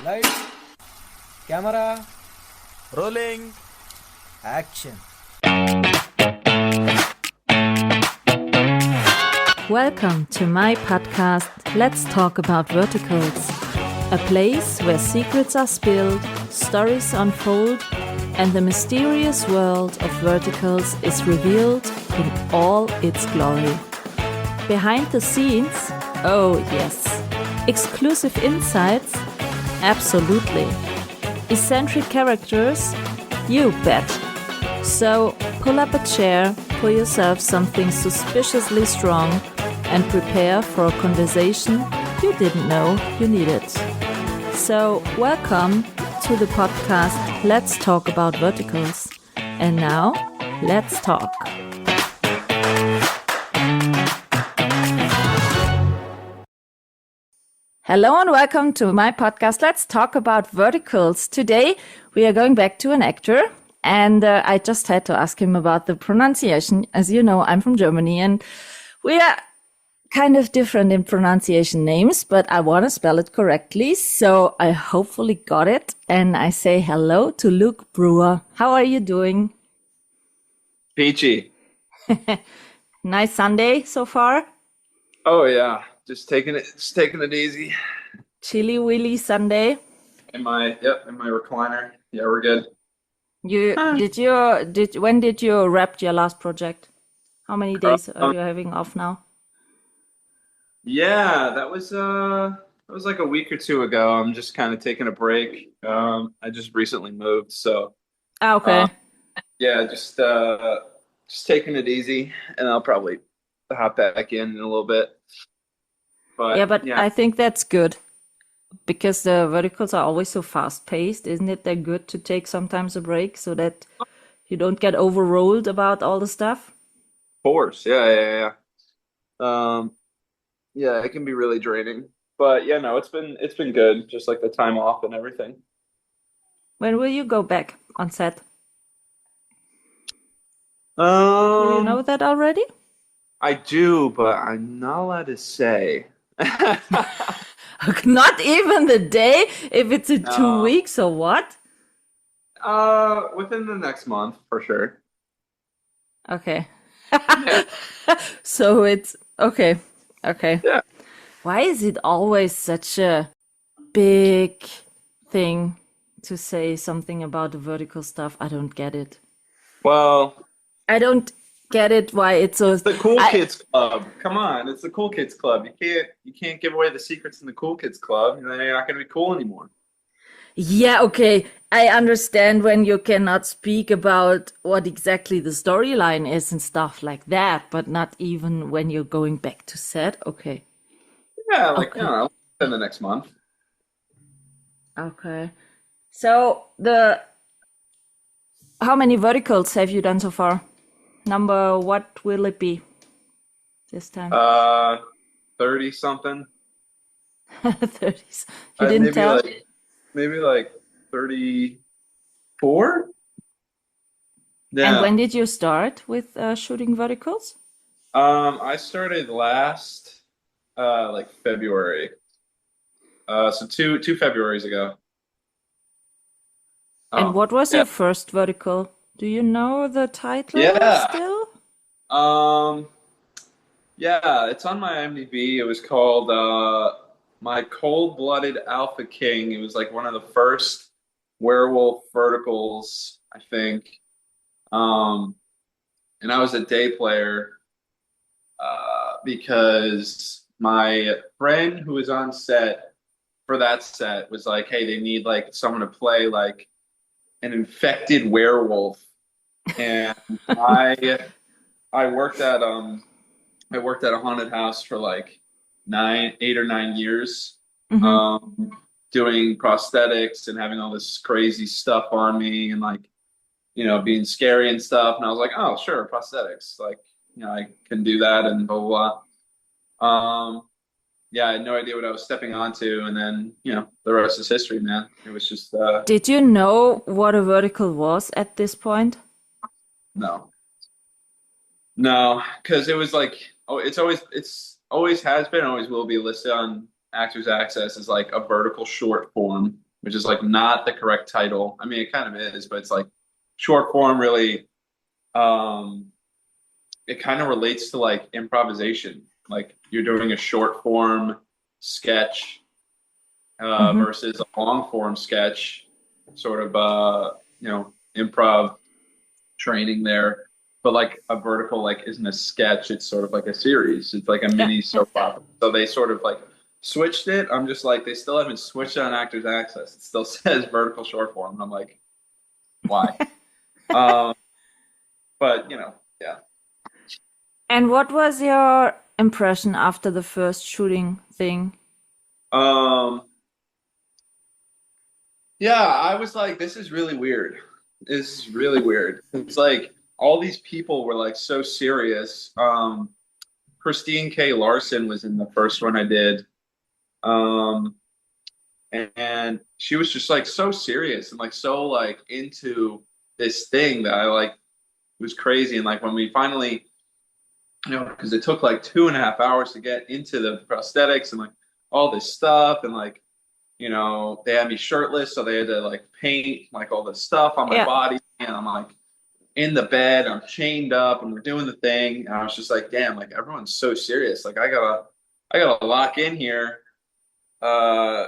Lights, camera, Rolling. action. Welcome to my podcast, Let's Talk About Verticals, a place where secrets are spilled, stories unfold, and the mysterious world of verticals is revealed in all its glory. Behind the scenes, oh yes. Exclusive insights, absolutely. Eccentric characters, you bet. So pull up a chair, pour yourself something suspiciously strong, and prepare for a conversation you didn't know you needed. So welcome to the podcast Let's Talk About Verticals. And now, let's talk. Hello and welcome to my podcast Let's Talk About Verticals. Today we are going back to an actor. And I just had to ask him about the pronunciation. As you know, I'm from Germany and we are kind of different in pronunciation names, but I want to spell it correctly. So I hopefully got it. And I say hello to Luke Brewer. How are you doing? Peachy. Nice Sunday so far? Oh yeah, just taking it easy. Chilly willy Sunday. In my recliner. Yeah, we're good. When did you wrap your last project? How many days are you having off now? Yeah, that was like a week or two ago. I'm just kind of taking a break. I just recently moved, so Okay. yeah, just taking it easy, and I'll probably hop back in a little bit. But I think that's good because the verticals are always so fast paced, isn't it? They're good to take sometimes a break so that you don't get overrolled about all the stuff. Of course, yeah. Yeah, it can be really draining, but yeah, no, it's been good, just like the time off and everything. When will you go back on set? Do you know that already? I do, but I'm not allowed to say. Not even the day, if it's in 2 weeks or what? Within the next month, for sure. Okay. So it's okay. Yeah. Why is it always such a big thing to say something about the vertical stuff? I don't get it. Well, I don't get it why it's so. it's the cool kids club. Come on, it's the cool kids club. You can't give away the secrets in the cool kids club, and then you're not going to be cool anymore. Yeah, okay. I understand when you cannot speak about what exactly the storyline is and stuff like that, but not even when you're going back to set. Okay. Yeah, Okay. in the next month. Okay. So how many verticals have you done so far? Number, what will it be this time? 30 something. 30s. You didn't tell? Maybe like 34. Yeah. And when did you start with shooting verticals? I started last like February. So two Februaries ago. And what was your first vertical? Do you know the title still? Yeah, it's on my IMDb. It was called My Cold-Blooded Alpha King. It was like one of the first werewolf verticals, I think. And I was a day player because my friend who was on set for that set was like, hey, they need like someone to play like an infected werewolf. And I worked at a haunted house for like 8 or 9 years, doing prosthetics and having all this crazy stuff on me and like, being scary and stuff. And I was like, oh, sure, prosthetics. Like, I can do that and blah, blah, blah. Yeah, I had no idea what I was stepping onto. And then, the rest is history, man. It was just... Did you know what a vertical was at this point? No, because it was like, it's always has been, always will be listed on Actors Access as like a vertical short form. which is like not the correct title. I mean, it kind of is, but it's like short form really. Um, it kind of relates to like improvisation. Like you're doing a short form sketch Mm-hmm. versus a long form sketch, sort of improv training there. But like a vertical like isn't a sketch, it's sort of like a series. It's like a Yeah. mini soap opera. So they sort of like switched it. I'm just like they still haven't switched on Actors Access. It still says vertical short form. And I'm like, why? Um, but yeah. And what was your impression after the first shooting thing? Um, yeah, I was like, this is really weird. This is really weird. It's like all these people were like so serious. Christine K. Larson was in the first one I did. Um, and she was just like so serious and like so like into this thing that I like was crazy. And like when we finally, because it took like 2.5 hours to get into the prosthetics and like all this stuff and like they had me shirtless, so they had to like paint like all this stuff on my Yeah. body, and I'm like in the bed, I'm chained up, and we're doing the thing, and I was just like, damn, like everyone's so serious, like I gotta lock in here, uh,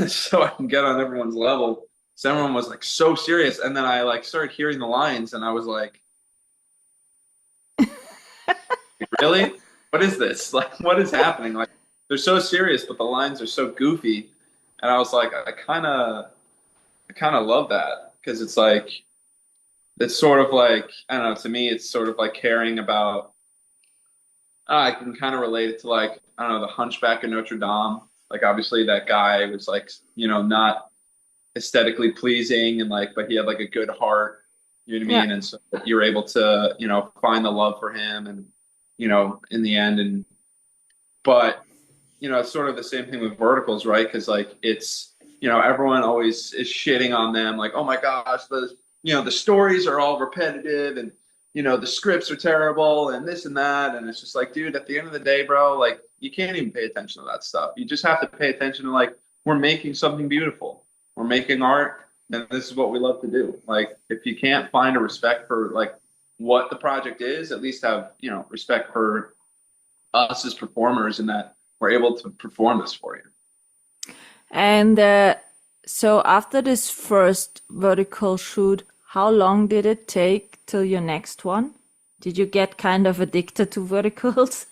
so I can get on everyone's level. So everyone was like so serious, and then I like started hearing the lines, and I was like, really? What is this? Like, what is happening? Like, they're so serious, but the lines are so goofy, and I was like, I kind of love that because it's like it's sort of like I don't know. To me, it's sort of like caring about. I can kind of relate it to like I don't know the Hunchback of Notre Dame. Like obviously that guy was like not aesthetically pleasing and like but he had like a good heart. You know what I Yeah. mean? And so you're able to find the love for him and in the end and but it's sort of the same thing with verticals, right? Because like it's everyone always is shitting on them, like, oh my gosh, the stories are all repetitive and the scripts are terrible and this and that, and it's just like, dude, at the end of the day, bro, like you can't even pay attention to that stuff. You just have to pay attention to like we're making something beautiful, we're making art, and this is what we love to do. Like if you can't find a respect for like what the project is, at least have respect for us as performers and that we're able to perform this for you. And so after this first vertical shoot, how long did it take till your next one? Did you get kind of addicted to verticals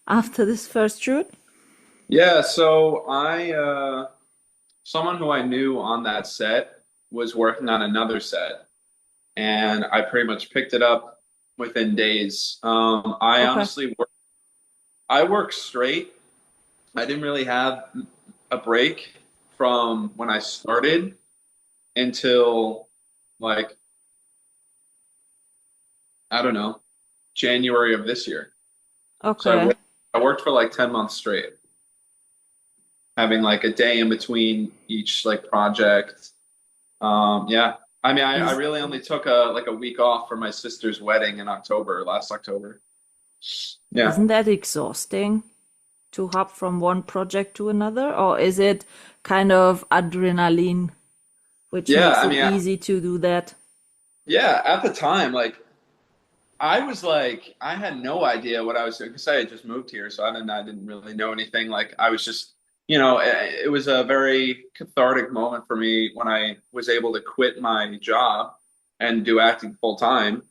after this first shoot? Yeah, so someone who I knew on that set was working on another set, and I pretty much picked it up within days. I Okay. honestly I work straight. I didn't really have a break from when I started until like I don't know, January of this year. So Okay. I worked for like 10 months straight, having like a day in between each like project. Yeah. I mean, I Is, really only took a week off for my sister's wedding in October, last October. Yeah. isn't that exhausting to hop from one project to another? Or is it kind of adrenaline, which Yeah. makes I it mean, easy to do that? yeah, at the time, like I was like, I had no idea what I was doing because I had just moved here, so I didn't really know anything. Like I was just, it was a very cathartic moment for me when I was able to quit my job and do acting full time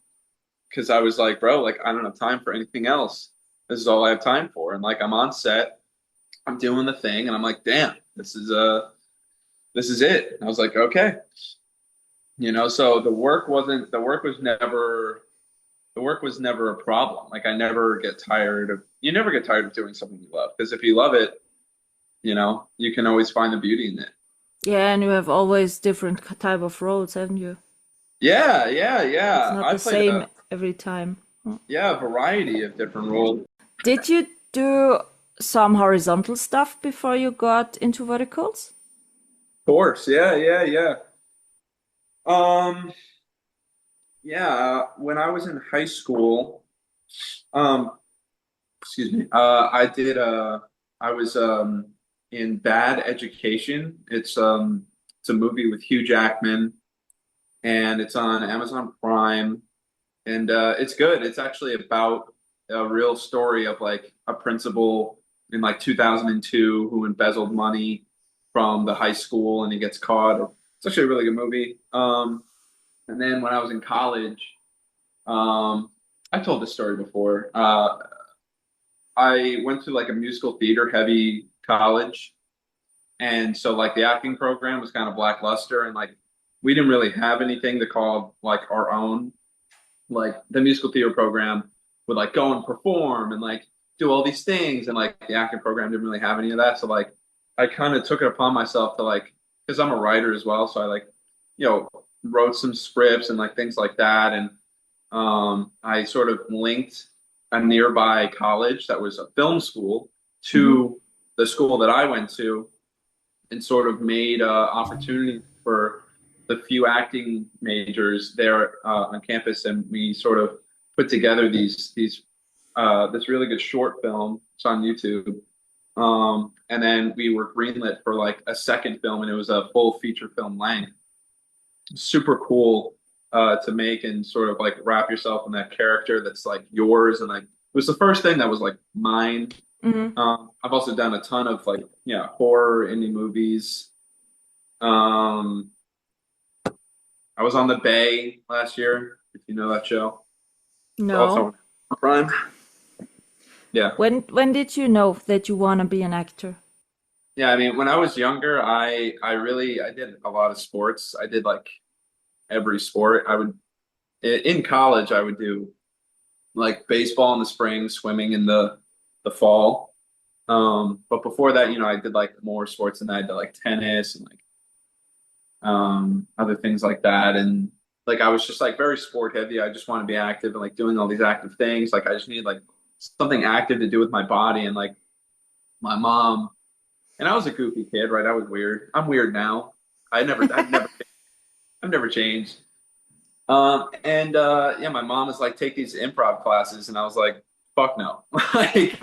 because I was like, bro, like I don't have time for anything else. This is all I have time for, and like I'm on set, I'm doing the thing, and I'm like, damn, this is it. And I was like, okay, so the work was never a problem. Like you never get tired of doing something you love. Because if you love it, you can always find the beauty in it. Yeah, and you have always different type of roles, haven't you? Yeah, yeah, It's yeah. not I the played same every time. a variety of different roles. Of Did you do some horizontal stuff before you got into verticals? course, yeah, yeah, yeah. Um, yeah, when I was in high school, um, excuse me, I was in bad education. It's It's a movie with Hugh Jackman, and it's on Amazon Prime, and it's good. It's actually about a real story of like a principal in like 2002 who embezzled money from the high school, and he gets caught. It's actually a really good movie. And then when I was in college, I told this story before. I went to like a musical theater heavy college. And so like the acting program was kind of lackluster, and like we didn't really have anything to call like our own. Like the musical theater program would like go and perform and like do all these things, and like the acting program didn't really have any of that. So like I kind of took it upon myself to like, because I'm a writer as well, so I like, wrote some scripts and like things like that. And I sort of linked a nearby college that was a film school to the school that I went to, and sort of made opportunity for the few acting majors there on campus. And we sort of put together this really good short film. It's on YouTube. And then we were greenlit for like a second film, and it was a full feature film length. Super cool to make and sort of like wrap yourself in that character that's like yours. And like it was the first thing that was like mine. I've also done a ton of like horror indie movies. I was on The Bay last year, if you know that show. No. Also on Prime. Yeah. When did you know that you want to be an actor? Yeah, I mean, when I was younger, I did a lot of sports. I did like every sport. In college, I would do like baseball in the spring, swimming in the fall. But before that, I did like more sports than that. I did like tennis and like other things like that. And like I was just like very sport heavy. I just want to be active and like doing all these active things. Like I just need like something active to do with my body. And like my mom, and I was a goofy kid, right? I was weird. I'm weird now. I've never changed. Yeah, my mom was like, take these improv classes, and I was like, fuck no. Like,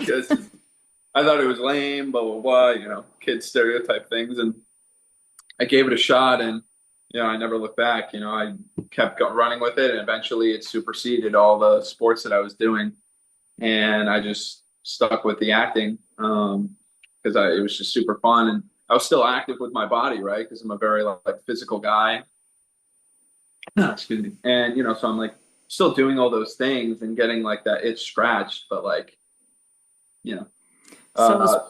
I thought it was lame, blah blah blah, kid stereotype things, and I gave it a shot, and I never looked back. I kept running with it, and eventually it superseded all the sports that I was doing, and I just stuck with the acting because it was just super fun, and I was still active with my body, right? Because I'm a very like physical guy. Excuse me. And so I'm like still doing all those things and getting like that itch scratched, but like, So a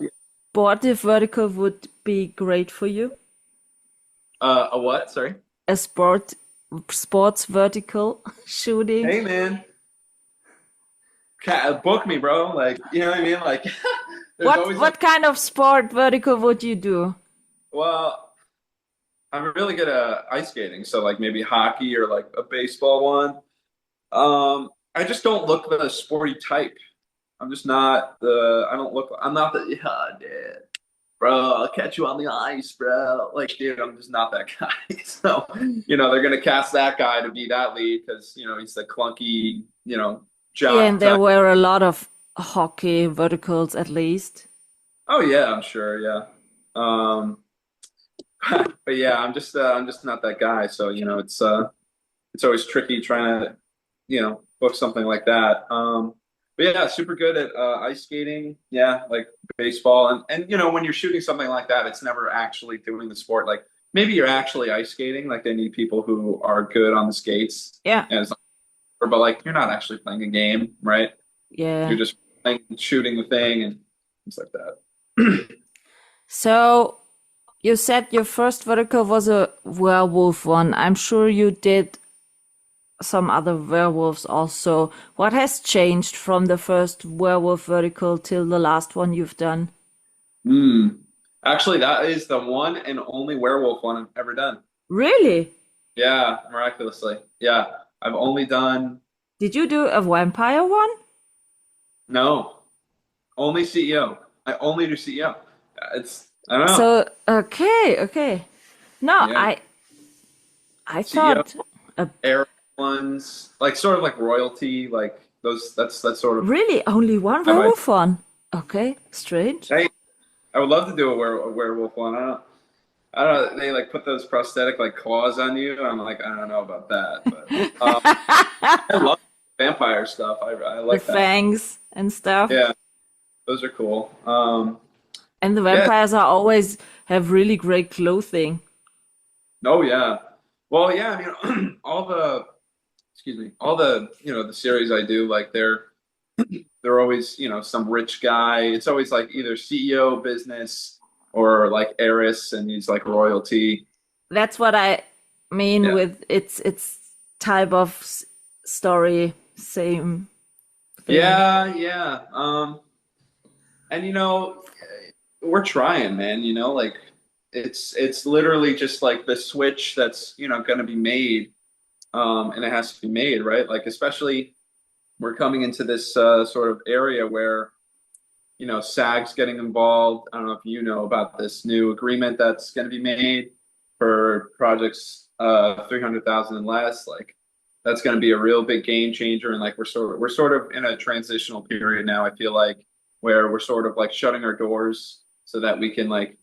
sportive vertical would be great for you? A what? Sorry? A sports vertical shooting? Hey man, book me, bro. Like, you know what I mean? Like, what kind of sport vertical would you do? Well, I'm really good at ice skating, so like maybe hockey or like a baseball one. I just don't look the sporty type. I'm just not I'm not the, yeah, dude, bro, I'll catch you on the ice, bro. Like, dude, I'm just not that guy. So, they're going to cast that guy to be that lead because, he's the clunky, jock. Yeah, and there were a lot of hockey verticals at least. Oh yeah, I'm sure. Yeah. But yeah, I'm just not that guy. So, it's always tricky trying to, book something like that. But yeah, super good at ice skating. Yeah, like baseball. And when you're shooting something like that, it's never actually doing the sport. Like maybe you're actually ice skating. Like they need people who are good on the skates. Yeah. But like you're not actually playing a game, right? Yeah. You're just shooting the thing and things like that. So you said your first vertical was a werewolf one. I'm sure you did some other werewolves also. What has changed from the first werewolf vertical till the last one you've done? Actually, that is the one and only werewolf one I've ever done. Really? Yeah, miraculously. Yeah, I've only done... Did you do a vampire one? No, only CEO. I only do CEO. I don't know. So, okay. No, Yeah. I thought... Air ones, like sort of like royalty, like those, that's sort of... Really? Only one werewolf one? Okay, strange. Hey, I would love to do a werewolf one. I don't know. I don't know. They like put those prosthetic like claws on you. I'm like, I don't know about that, but I love vampire stuff. I The like that. fangs and stuff. Yeah, those are cool. And the Yeah. vampires are always have really great clothing. Oh yeah. Well, yeah. I mean, all the the series I do, like they're always some rich guy. It's always like either CEO business or like heiress, and he's like royalty. That's what I mean Yeah. with it's type of story, same thing. Yeah, yeah. And we're trying, man, like it's literally just like the switch that's, going to be made, and it has to be made, right? Like especially we're coming into this sort of area where, SAG's getting involved. I don't know if you know about this new agreement that's going to be made for projects 300,000 and less. Like that's going to be a real big game changer. And like we're sort of in a transitional period now, I feel like, where we're sort of like shutting our doors so that we can like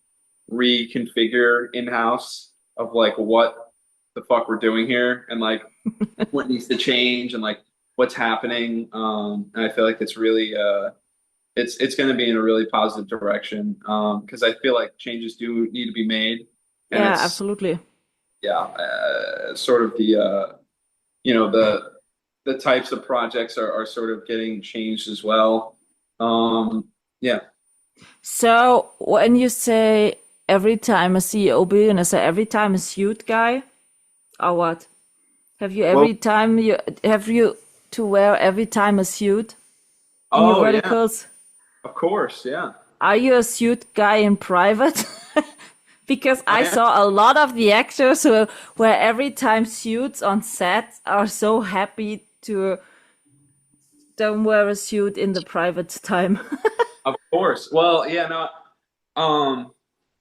reconfigure in-house of like what the fuck we're doing here and like what needs to change and like what's happening. And I feel like it's really it's going to be in a really positive direction, because I feel like changes do need to be made, and Yeah, it's absolutely. yeah, sort of the the types of projects are sort of getting changed as well. Yeah. So when you say every time a CEO billionaire, so every time a suit guy, or what? Have you Well, every time you have you to wear every time a suit in your oh yeah, verticals? of course, yeah. Are you a suit guy in private? Because I I am. saw a lot of the actors who where every time suits on set are so happy to don't wear a suit in the private time. Of course. Well, yeah, no.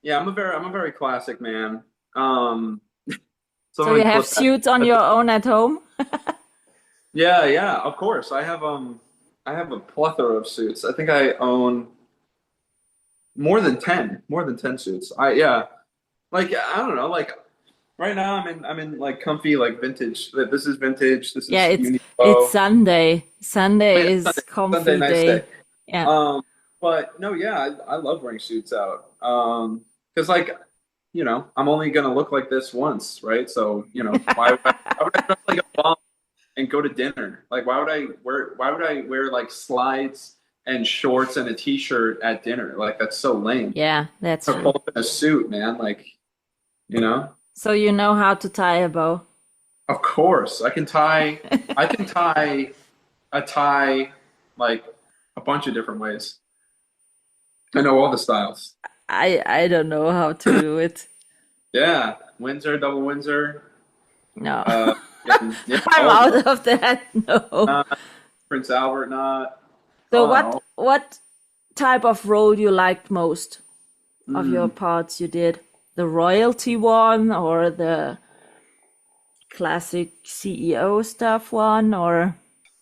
Yeah, I'm a very classic man. So you Someone have put that. suits on your own at home? Yeah, yeah, of course. I have a plethora of suits. I think I own more than 10 suits. Yeah. Like I don't know, like right now I'm in like comfy like vintage. This is vintage. This Yeah, is it's Uniqlo. Sunday. Oh Sunday yeah, is Sunday comfy nice day. day. Yeah. But no, yeah, I love wearing suits out. Because like, I'm only gonna look like this once, right? So, why would I dress like a bum and go to dinner? Like, why would I wear like slides and shorts and a t-shirt at dinner? Like, that's so lame. Yeah, that's I pull true. up in a suit, man. Like, you know, So you know how to tie a bow. of course, I can tie a tie like a bunch of different ways. I know all the styles. I don't know how to do it. Yeah, Windsor, double Windsor. No. Uh, yeah, I'm all of them. out of that. No. Uh, Prince Albert knot. So Oh, what type of role you liked most of your mm, parts you did? The royalty one or the classic CEO stuff one or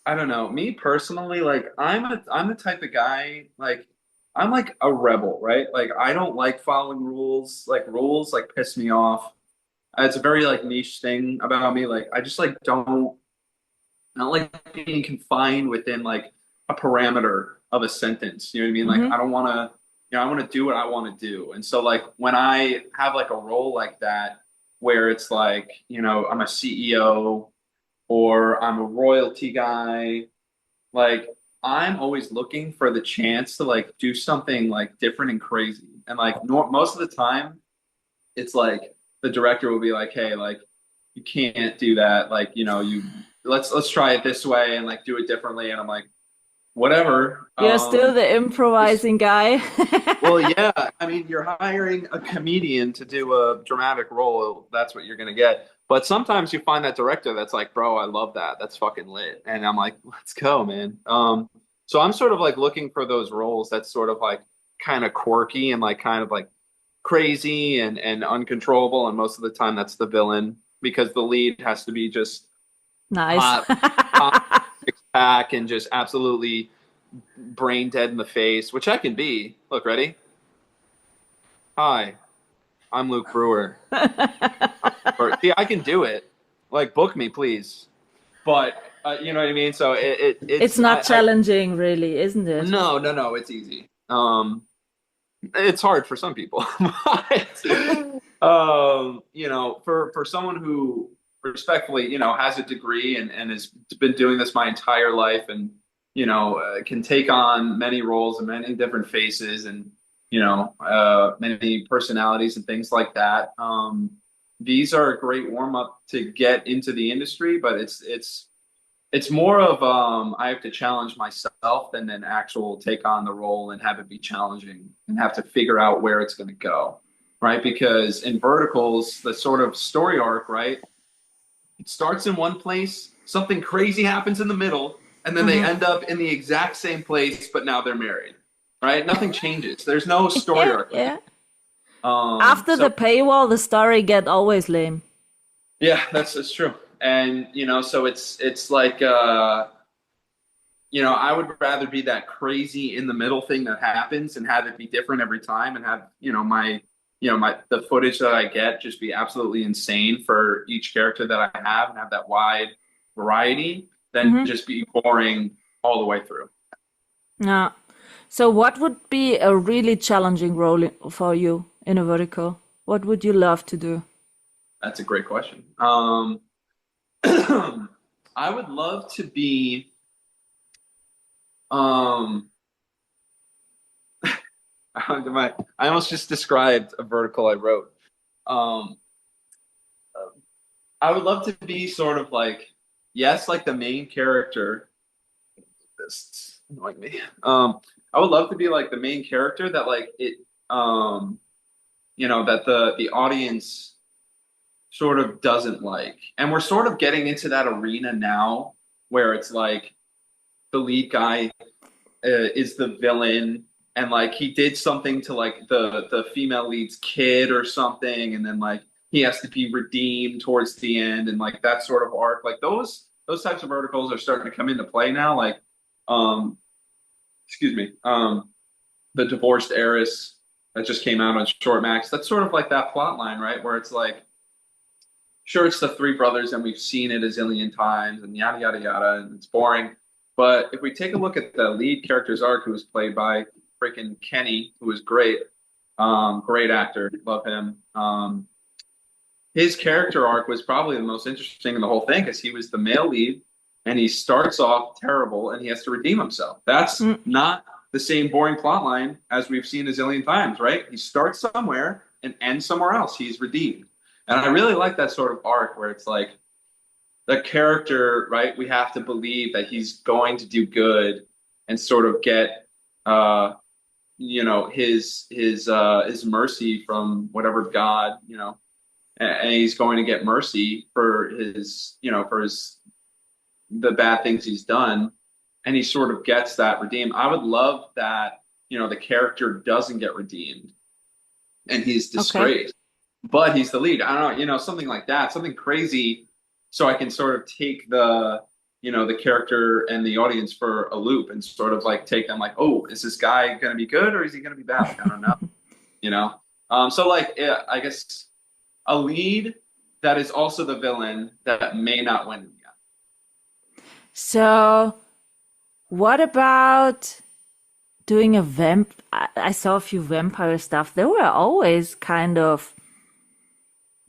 I don't know. Me personally, like I'm the type of guy, like I'm like a rebel, right? Like I don't like following rules. Like rules like piss me off. It's a very like niche thing about me. Like I just like I don't like being confined within like a parameter of a sentence. You know what I mean? Like hmm I don't want to, I want to do what I want to do. And so like when I have like a role like that where it's like, I'm a CEO or I'm a royalty guy, like I'm always looking for the chance to like do something like different and crazy. And like most of the time it's like the director will be like, "Hey, like you can't do that. Like, you let's try it this way and like do it differently." And I'm like, "Whatever." you're still the Just improvising guy. well, yeah. I mean, you're hiring a comedian to do a dramatic role. That's what you're gonna get. But sometimes you find that director that's like, "Bro, I love that. That's fucking lit." And I'm like, "Let's go, man." So I'm sort of like looking for those roles that's sort of like kind of quirky and like kind of like crazy and uncontrollable, and most of the time that's the villain because the lead has to be just Nice. hot, hot six pack and just absolutely brain dead in the face, which I can be. Look, ready? Hi. I'm Luke Brewer. See, I can do it. Like, book me, please. But you know what I mean. So It's it's not challenging, really, isn't it? no, it's easy. It's hard for some people, but you know, for someone who respectfully, you know, has a degree and has been doing this my entire life, and you know, can take on many roles and many different faces, and you know, many personalities and things like that. These are a great warm up to get into the industry, but it's more of I have to challenge myself than an actual take on the role and have it be challenging and have to figure out where it's going to go, right? Because in verticals, the sort of story arc, right? It starts in one place, something crazy happens in the middle, and then they end up in the exact same place, but now they're married, right? Nothing changes. There's no story Yeah, arc. yeah. After the paywall, the story get always lame. Yeah, that's true. And you know, so it's like you know, I would rather be that crazy in the middle thing that happens and have it be different every time and have, you know, my the footage that I get just be absolutely insane for each character that I have and have that wide variety than just be boring all the way through. Yeah. So what would be a really challenging role for you in a vertical? What would you love to do? That's a great question. I would love to be I almost just described a vertical I wrote. I would love to be sort of like, yes, like the main character. This is annoying me. I would love to be like the main character that like it, you know, that the audience sort of doesn't like, and we're sort of getting into that arena now where it's like the lead guy is the villain and like he did something to like the female lead's kid or something, and then like he has to be redeemed towards the end, and like that sort of arc, like those types of verticals are starting to come into play now, like um excuse me, the divorced heiress that just came out on Short Max. That's sort of like that plot line, right, where it's like, sure, it's the three brothers and we've seen it a zillion times and yada yada yada and it's boring. But if we take a look at the lead character's arc, who was played by freaking Kenny, who was great, great actor, love him. His character arc was probably the most interesting in the whole thing because he was the male lead and he starts off terrible and he has to redeem himself. That's not the same boring plot line as we've seen a zillion times, right? He starts somewhere and ends somewhere else. He's redeemed. And I really like that sort of arc where it's like the character, right? We have to believe that he's going to do good and sort of get, you know, his mercy from whatever God, you know, and he's going to get mercy for his, you know, for the bad things he's done, and he sort of gets that redeemed. I would love that, you know, the character doesn't get redeemed and he's disgraced, but he's the lead. I don't know, you know, something like that, something crazy, so I can sort of take the, you know, the character and the audience for a loop and sort of like take them like, oh, is this guy going to be good or is he going to be bad? Like, I don't know, you know? So like, yeah, I guess a lead that is also the villain that may not win yet. So what about doing a I saw a few vampire stuff. They were always kind of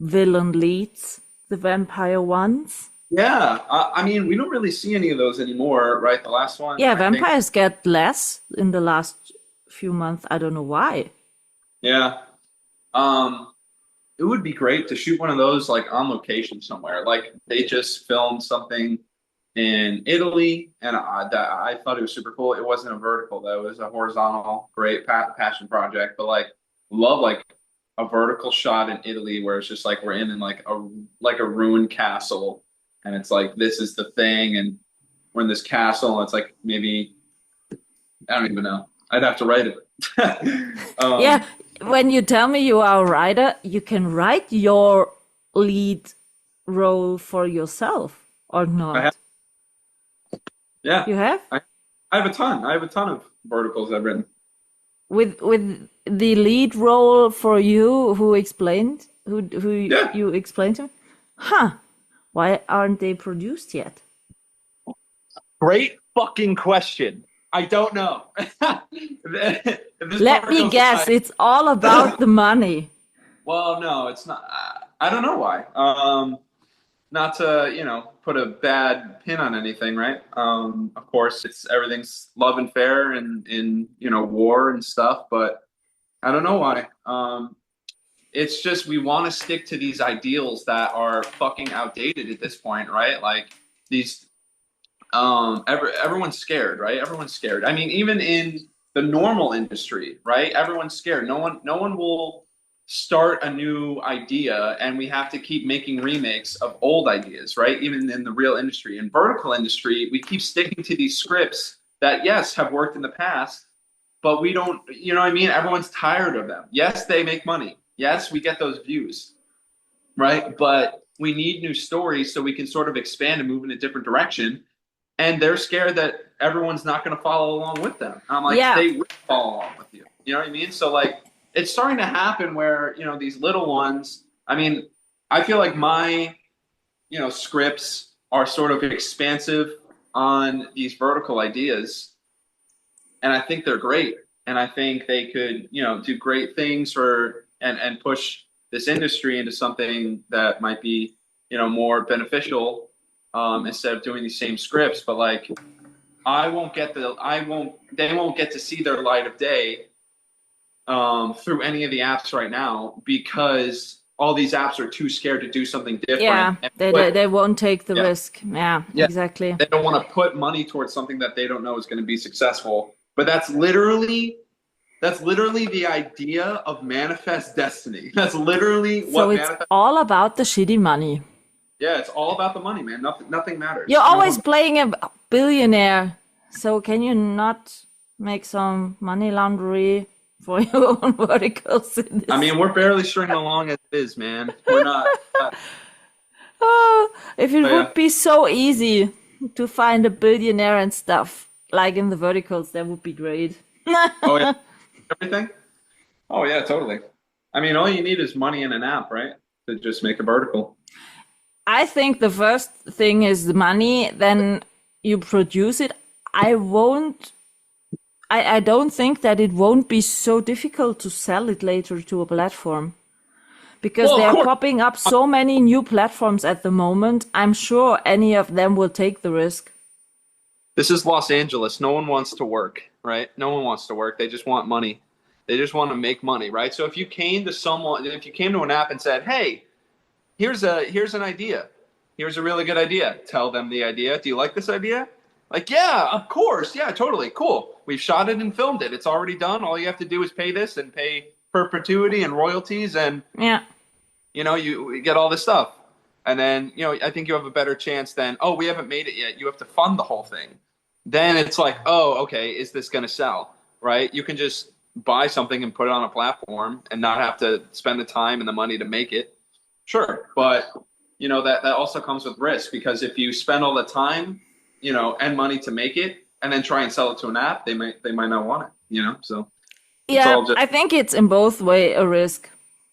villain leads, the vampire ones. Yeah, I mean, we don't really see any of those anymore, right? The last one. Yeah, vampires get less in the last few months. I don't know why. Yeah. It would be great to shoot one of those like on location somewhere. Like they just filmed something in Italy, and I thought it was super cool. It wasn't a vertical though; it was a horizontal, great passion project. But like, love like a vertical shot in Italy where it's just like we're in like a ruined castle, and it's like this is the thing, and we're in this castle, and it's like maybe I don't even know. I'd have to write it. Yeah, when you tell me you are a writer, you can write your lead role for yourself or not. Yeah. You have? I have a ton. I have a ton of verticals I've written. with the lead role for you, who Yeah. you explained to me? Huh? Why aren't they produced yet? Great fucking question. I don't know. This Let part me goes guess. aside. It's all about the money. Well, no, it's not. I don't know why. Not to, put a bad pin on anything, right? Of course, everything's love and fair and in war and stuff, but I don't know why. It's just we want to stick to these ideals that are fucking outdated at this point, right? Like these, everyone's scared, right? Everyone's scared. I mean, even in the normal industry, right? Everyone's scared. No one will start a new idea, and we have to keep making remakes of old ideas, right? Even in the real industry. In vertical industry, we keep sticking to these scripts that, yes, have worked in the past, but we don't, you know what I mean? Everyone's tired of them. Yes, they make money. Yes, we get those views, right? But we need new stories so we can sort of expand and move in a different direction. And they're scared that everyone's not going to follow along with them. I'm like, Yeah. they will follow along with you. You know what I mean? So like, it's starting to happen where, these little ones, I mean, I feel like my, scripts are sort of expansive on these vertical ideas. And I think they're great. And I think they could, do great things and push this industry into something that might be, more beneficial, instead of doing these same scripts. But like, they won't get to see their light of day through any of the apps right now, because all these apps are too scared to do something different. Yeah, they won't take the risk. Yeah, exactly. They don't want to put money towards something that they don't know is going to be successful. But that's literally the idea of Manifest Destiny. That's literally what. So it's all about the shitty money. Yeah, it's all about the money, man. Nothing matters. You're always playing a billionaire. So can you not make some money laundry for your own verticals? I mean, we're barely stringing along as it is, man. We're not. Oh, if it would be so easy to find a billionaire and stuff, like in the verticals, that would be great. Oh, yeah. Everything? Oh, yeah, totally. I mean, all you need is money in an app, right? To just make a vertical. I think the first thing is the money, then you produce it. I don't think that it won't be so difficult to sell it later to a platform. Because Well, there of are course. popping up so many new platforms at the moment. I'm sure any of them will take the risk. This is Los Angeles. No one wants to work, right? No one wants to work. They just want money. They just want to make money, right? So if you came to an app and said, "Hey, here's an idea. Here's a really good idea." Tell them the idea. Do you like this idea? Like, yeah, of course. Yeah, totally. Cool. We've shot it and filmed it. It's already done. All you have to do is pay this and pay perpetuity and royalties, and Yeah. you get all this stuff. And then, I think you have a better chance than, "Oh, we haven't made it yet. You have to fund the whole thing." Then it's like, "Oh, okay, is this going to sell?" Right? You can just buy something and put it on a platform and not have to spend the time and the money to make it. Sure. But, that also comes with risk, because if you spend all the time, and money to make it and then try and sell it to an app, they might not want it, so. Yeah, I think it's in both way a risk.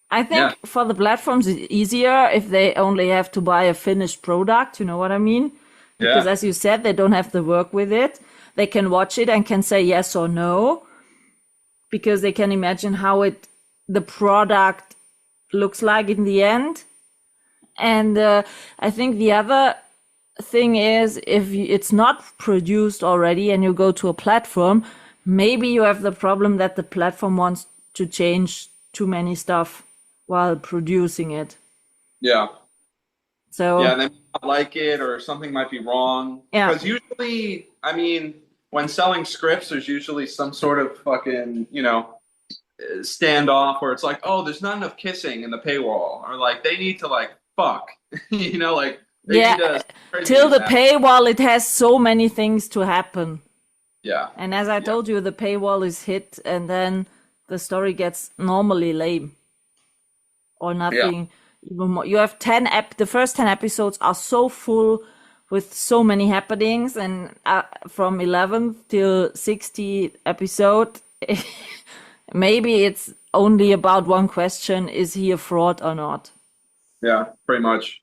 I think for the platforms it's easier if they only have to buy a finished product, you know what I mean? Because as you said, they don't have to work with it. They can watch it and can say yes or no, because they can imagine how the product looks like in the end. And I think the other thing is, if it's not produced already and you go to a platform, maybe you have the problem that the platform wants to change too many stuff while producing it. Yeah. So yeah, they might not like it, or something might be wrong. Yeah. Because usually, I mean, when selling scripts, there's usually some sort of fucking, standoff where it's like, "Oh, there's not enough kissing in the paywall," or like they need to like fuck, like they need to till the paywall, it has so many things to happen. Yeah. And as I told you, the paywall is hit, and then the story gets normally lame or nothing. Even more. You have the first 10 episodes are so full with so many happenings, and from 11th till 60th episode, maybe it's only about one question: is he a fraud or not? Yeah, pretty much.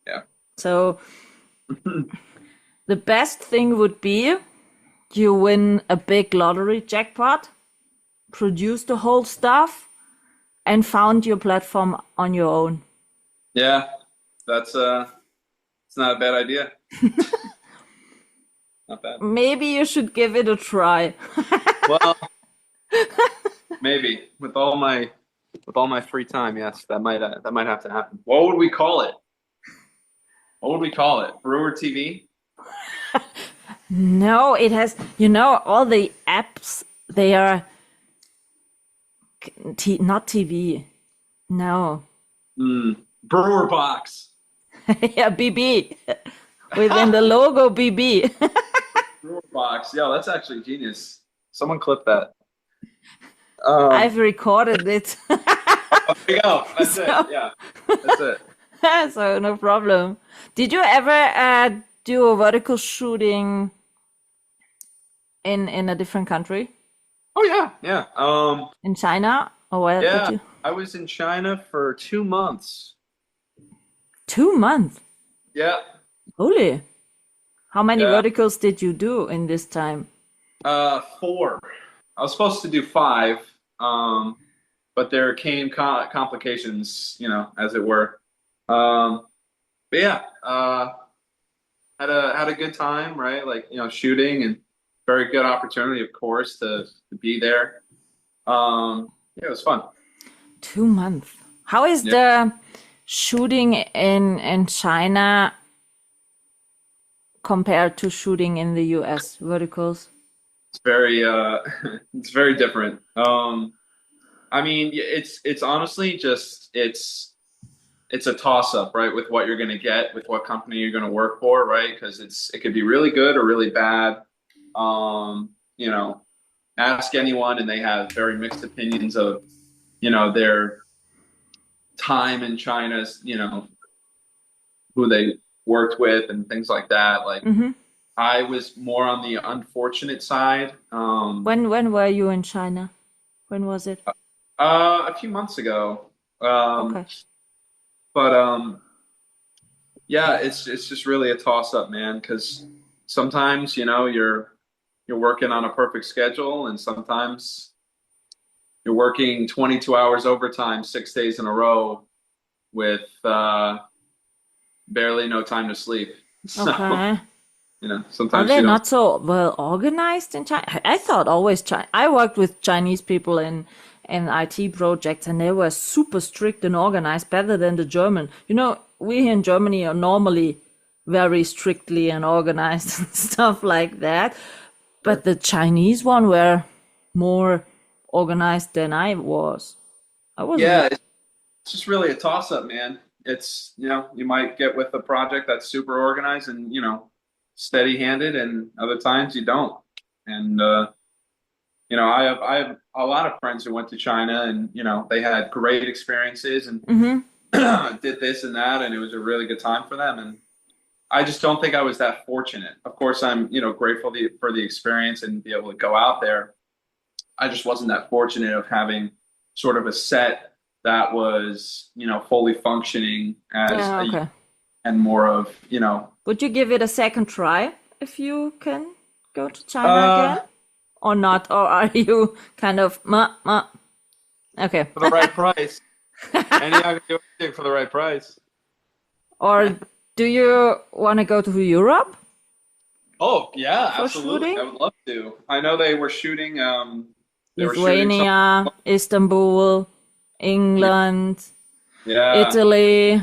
Yeah. So the best thing would be you win a big lottery jackpot, produce the whole stuff, and found your platform on your own. Yeah, that's it's not a bad idea. Not bad. Maybe you should give it a try. Well, maybe with all my free time, yes, that might have to happen. What would we call it? What would we call it? Brewer TV? No, it has, all the apps, they are not TV. No. Brewer Box. Yeah, BB. Within the logo, BB. Brewer Box. Yeah, that's actually genius. Someone clip that. I've recorded it. There you go. That's it. Yeah, that's it. So no problem. Did you ever do a vertical shooting in a different country? Oh yeah, yeah. In China? Or where Yeah, did you? I was in China for 2 months. 2 months? Yeah. Holy. How many Yeah. verticals did you do in this time? 4. I was supposed to do 5, but there came complications, as it were. But yeah, had a good time, right? Like, shooting, and very good opportunity, of course, to be there. Yeah, it was fun. 2 months. How is the shooting in China compared to shooting in the US verticals? It's very it's very different. I mean, it's honestly just it's a toss up, right? With what you're going to get, with what company you're going to work for, right? Because it could be really good or really bad. Ask anyone, and they have very mixed opinions of, their time in China's, who they worked with and things like that. Like, I was more on the unfortunate side. When were you in China? When was it? A few months ago. Okay. But yeah, it's just really a toss up, man. Because sometimes, you're working on a perfect schedule, and sometimes you're working 22 hours overtime 6 days in a row with barely no time to sleep. So, Okay. Are sometimes they you don't. not so well organized in China? I thought always China. I worked with Chinese people in IT projects, and they were super strict and organized, better than the German. We here in Germany are normally very strictly and organized and stuff like that. But the Chinese one were more organized than I was. I was Yeah, it's just really a toss up, man. It's, you might get with a project that's super organized and, steady handed, and other times you don't. And, I have a lot of friends who went to China, and, they had great experiences and did this and that, and it was a really good time for them. And I just don't think I was that fortunate. Of course, I'm, grateful for the experience and be able to go out there. I just wasn't that fortunate of having sort of a set that was, fully functioning as and more of, Would you give it a second try if you can go to China again? Or not? Or are you kind of, Okay. for the right price. And I can do anything for the right price. Or do you want to go to Europe? Oh, yeah, For absolutely. shooting? I would love to. I know they were shooting, Lithuania, Istanbul, England, yeah. Italy.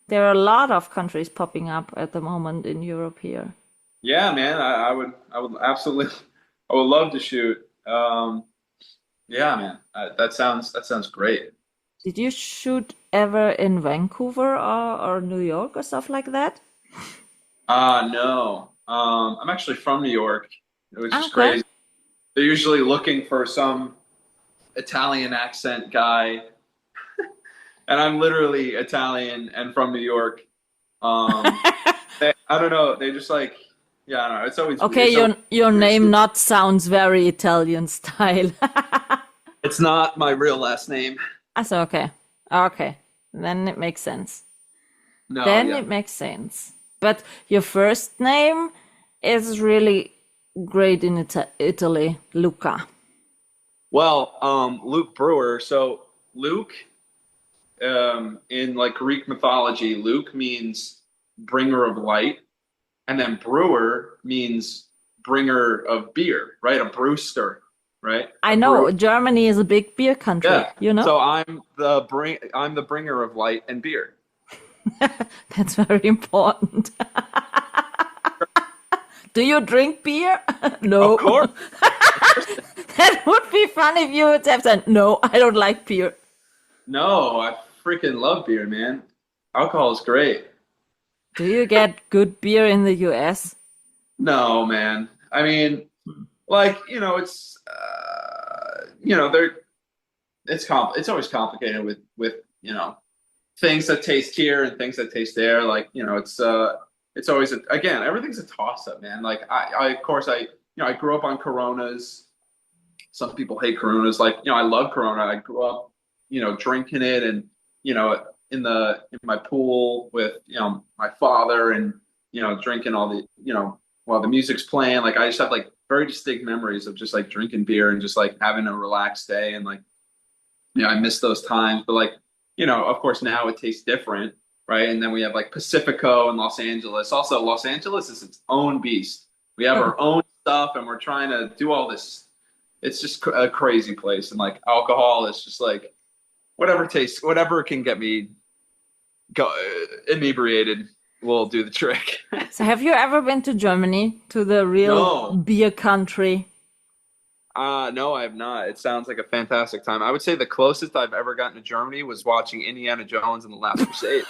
There are a lot of countries popping up at the moment in Europe here. Yeah, man, I would absolutely, I would love to shoot. Yeah, man, that sounds great. Did you shoot ever in Vancouver or New York or stuff like that? No. I'm actually from New York, which is crazy. They're usually looking for some Italian accent guy, and I'm literally Italian and from New York. I don't know. They just like, Yeah, I know. It's always Okay, it's your always- name not sounds very Italian style. It's not my real last name. So okay. Okay. Then it makes sense. No, Then yeah. it makes sense. But your first name is really great in Italy, Luca. Well, Luke Brewer. So Luke, in like Greek mythology, Luke means bringer of light, and then Brewer means bringer of beer, right? A brewster, right? I A know brew- Germany is a big beer country, Yeah. you know? So I'm the bringer of light and beer. That's very important. Do you drink beer? No. Of course. That would be fun if you would have said, no, I don't like beer. No, I freaking love beer, man. Alcohol is great. Do you get good beer in the US? No, man. I mean, like, it's it's always complicated with, things that taste here and things that taste there. Like, it's always again, everything's a toss up, man. Like I of course I grew up on Coronas. Some people hate Coronas. Like, I love Corona. I grew up, drinking it and, in my pool with, my father and, drinking all the, while the music's playing. Like, I just have like very distinct memories of just like drinking beer and just like having a relaxed day. And like, I miss those times, but like, of course now it tastes different. Right. And then we have like Pacifico and Los Angeles. Also, Los Angeles is its own beast. We have our own stuff and we're trying to do all this. It's just a crazy place. And like alcohol is just like whatever can get me inebriated will do the trick. So have you ever been to Germany, to the real No. beer country? No, I have not. It sounds like a fantastic time. I would say the closest I've ever gotten to Germany was watching Indiana Jones and the Last Crusade.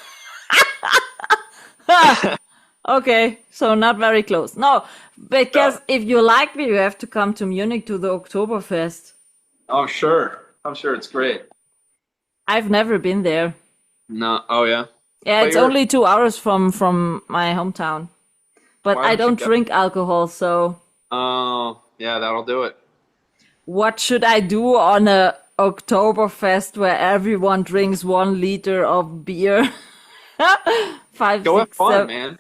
Okay, so not very close. No, because if you like me, you have to come to Munich to the Oktoberfest. I'm sure it's great. I've never been there. No, oh yeah. Yeah, But it's you're- only 2 hours from my hometown. But Why I don't you don't go? drink alcohol, so Oh, yeah, that'll do it. what should I do on a Oktoberfest where everyone drinks 1 liter of beer? 5, Go have 6, fun, 7. man.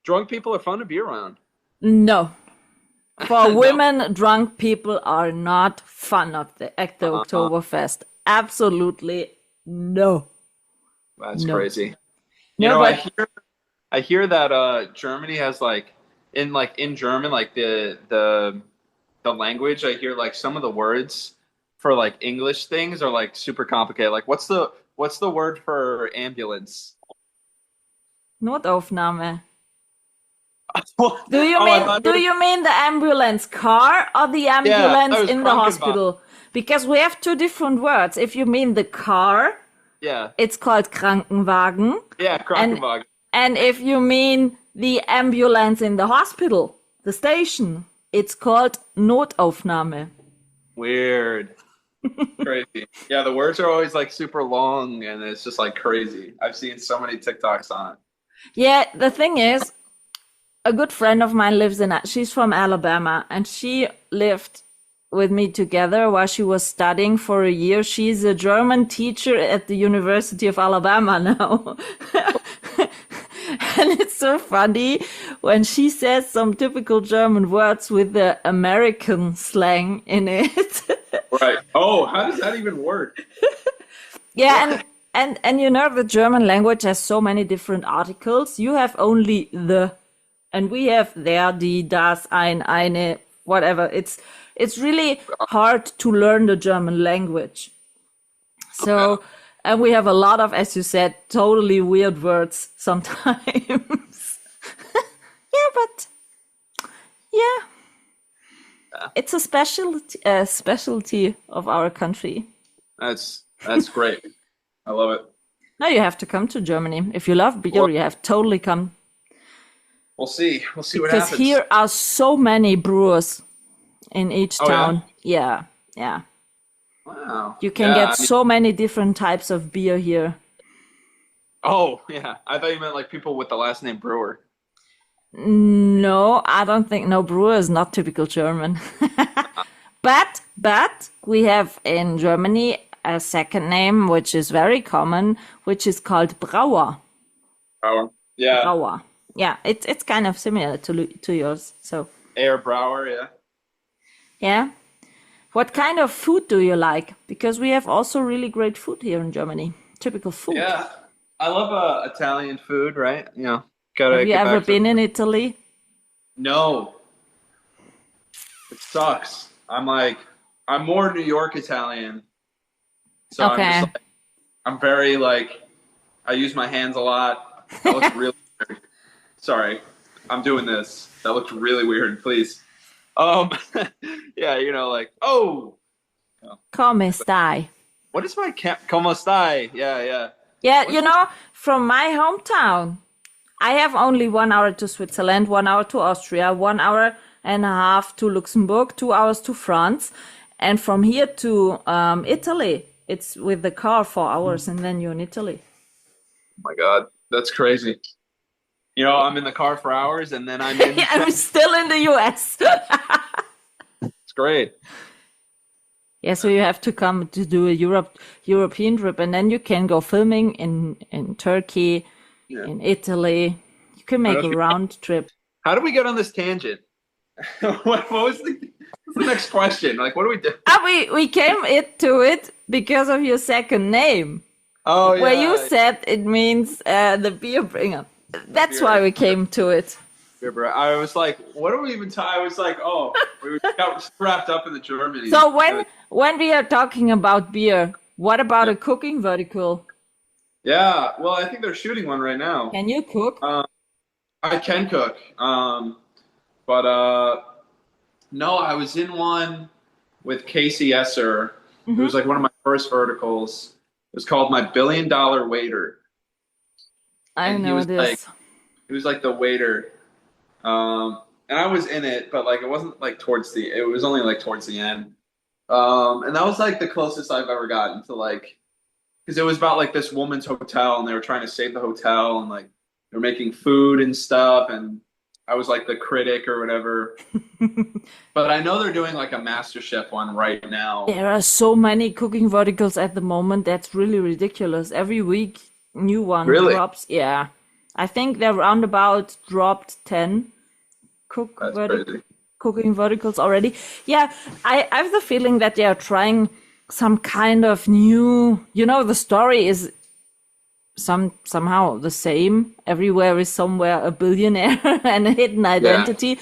Drunk people are fun to be around. No. For women, drunk people are not fun at the Oktoberfest. Absolutely no. That's No. crazy. No, I hear that Germany has like in German, like the language, I hear like some of the words for like English things are like super complicated. Like what's the word for ambulance? Notaufnahme. Do Do you mean the ambulance car or the ambulance was in the Krankenwagen. hospital? Because we have 2 different words. If you mean the car, Yeah. it's called Krankenwagen. Yeah, Krankenwagen. And if you mean the ambulance in the hospital, the station, it's called Notaufnahme. Weird. Crazy. Yeah, the words are always like super long and it's just like crazy. I've seen so many TikToks on it. Yeah, the thing is, a good friend of mine she's from Alabama, and she lived with me together while she was studying for a year. She's a German teacher at the University of Alabama now. And it's so funny when she says some typical German words with the American slang in it. Right. Oh, how does that even work? Yeah, and the German language has so many different articles. You have only the, and we have der, die, das, ein, eine, whatever. It's really hard to learn the German language. So, and we have a lot of, as you said, totally weird words sometimes. Yeah, but yeah, it's a specialty of our country. That's great. I love it. Now you have to come to Germany. If you love beer, Well- you have totally come. We'll see. We'll see what Because happens. here are so many brewers in each Oh, yeah? town. Yeah. Wow. You can Yeah, get so many different types of beer here. Oh, yeah. I thought you meant like people with the last name Brewer. No, I don't think. No, Brewer is not typical German. But we have in Germany a second name which is very common, which is called Brauer. Brauer. Yeah. Brauer. Yeah, it's kind of similar to yours. So Air Brauer, yeah. yeah. What kind of food do you like? Because we have also really great food here in Germany. Typical food. Yeah. I love Italian food, right? You know, Have gotta you get ever back to been in Italy? No. It sucks. I'm more New York Italian. So Okay. I'm very like, I use my hands a lot. That looks really weird. Sorry. I'm doing this. That looks really weird, please. Yeah, you know, like, oh, Come stai? what is my como stai? Yeah, yeah. Yeah, you know, from my hometown, I have only 1 hour to Switzerland, 1 hour to Austria, 1 hour and a half to Luxembourg, 2 hours to France. And from here to Italy, it's with the car 4 hours and then you're in Italy. Oh my God, that's crazy. You know, I'm in the car for hours and then I'm in. I'm still in the US. It's great. Yeah, so you have to come to do a European trip and then you can go filming in Turkey, in Italy. You can make a round trip. How did we get on this tangent? What was what's the next question? Like, what do we do? We came to it because of your second name. Oh, yeah. Where you said it means the beer bringer. That's why we came to it. I was like, what are we even talking? I was like, oh, we got wrapped up in the Germany. So when we are talking about beer, what about a cooking vertical? Yeah, well, I think they're shooting one right now. Can you cook? I can cook, but no, I was in one with Casey Esser. It was like one of my first verticals. It was called My $1 Billion Waiter. I know this. He was like the waiter. And I was in it, but like it wasn't like it was only like towards the end. And that was like the closest I've ever gotten to like, because it was about like this woman's hotel and they were trying to save the hotel and like they were making food and stuff and I was like the critic or whatever. But I know they're doing like a MasterChef one right now. There are so many cooking verticals at the moment. That's really ridiculous. Every week, new one drops. Yeah. I think they're roundabout dropped 10 cooking verticals already. Yeah, I have the feeling that they are trying some kind of new, you know, the story is somehow the same. Everywhere is somewhere a billionaire and a hidden identity. Yeah.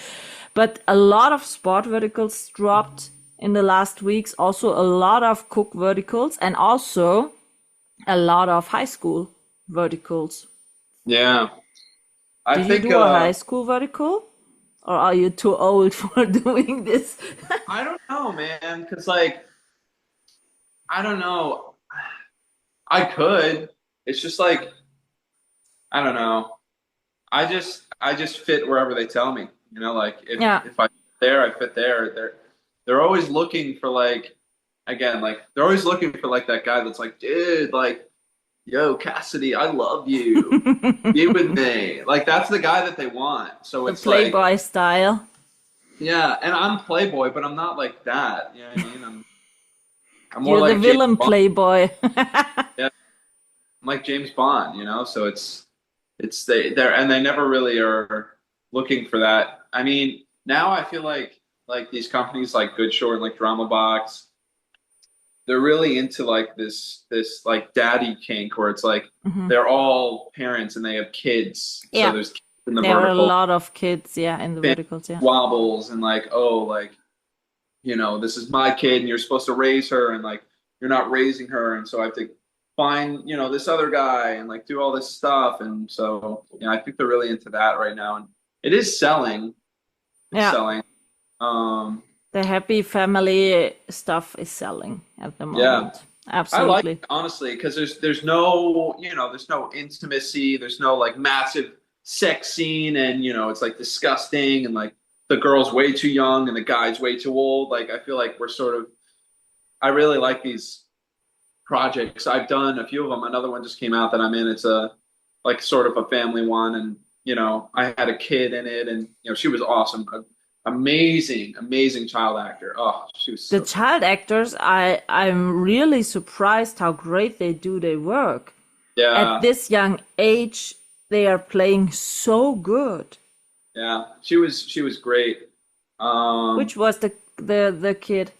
But a lot of sport verticals dropped in the last weeks. Also a lot of cook verticals and also a lot of high school verticals. Yeah. Did you do a high school vertical? Or are you too old for doing this? I don't know, man. Because, like, I don't know. I could. It's just like, I don't know. I just fit wherever they tell me. You know, like if I fit there, I fit there. They're always looking for like, again, like they're always looking for like that guy that's like, dude, like, yo, Cassidy, I love you. Be with me. Like that's the guy that they want. So it's the Playboy like, style. Yeah, and I'm Playboy, but I'm not like that. You know what I mean? I'm more You're like the villain Playboy. Yeah, I'm like James Bond, you know. So it's they're and they never really are looking for that. I mean, now I feel like these companies like Good Short and like Drama Box, they're really into like this like daddy kink where it's like they're all parents and they have kids. Yeah. So there's kids in the there vertical. are a lot of kids, in the verticals, wobbles and like, oh, like, you know, this is my kid and you're supposed to raise her and like you're not raising her and so I have to find, you know, this other guy and like do all this stuff. And so, you know, I think they're really into that right now. And it is selling. It's selling. The happy family stuff is selling at the moment. Yeah. Absolutely. I like it, honestly, because there's no, you know, there's no intimacy, there's no like massive sex scene and, you know, it's like disgusting and like the girl's way too young and the guy's way too old. Like I feel like we're sort of, I really like these projects. I've done a few of them. Another one just came out that I'm in. It's a like sort of a family one and you know, I had a kid in it, and you know, she was awesome. Amazing child actor. Oh, she was The so child actors, I'm really surprised how great they do their work. yeah, At this young age, they are playing so good. yeah. She was great. Which was the kid?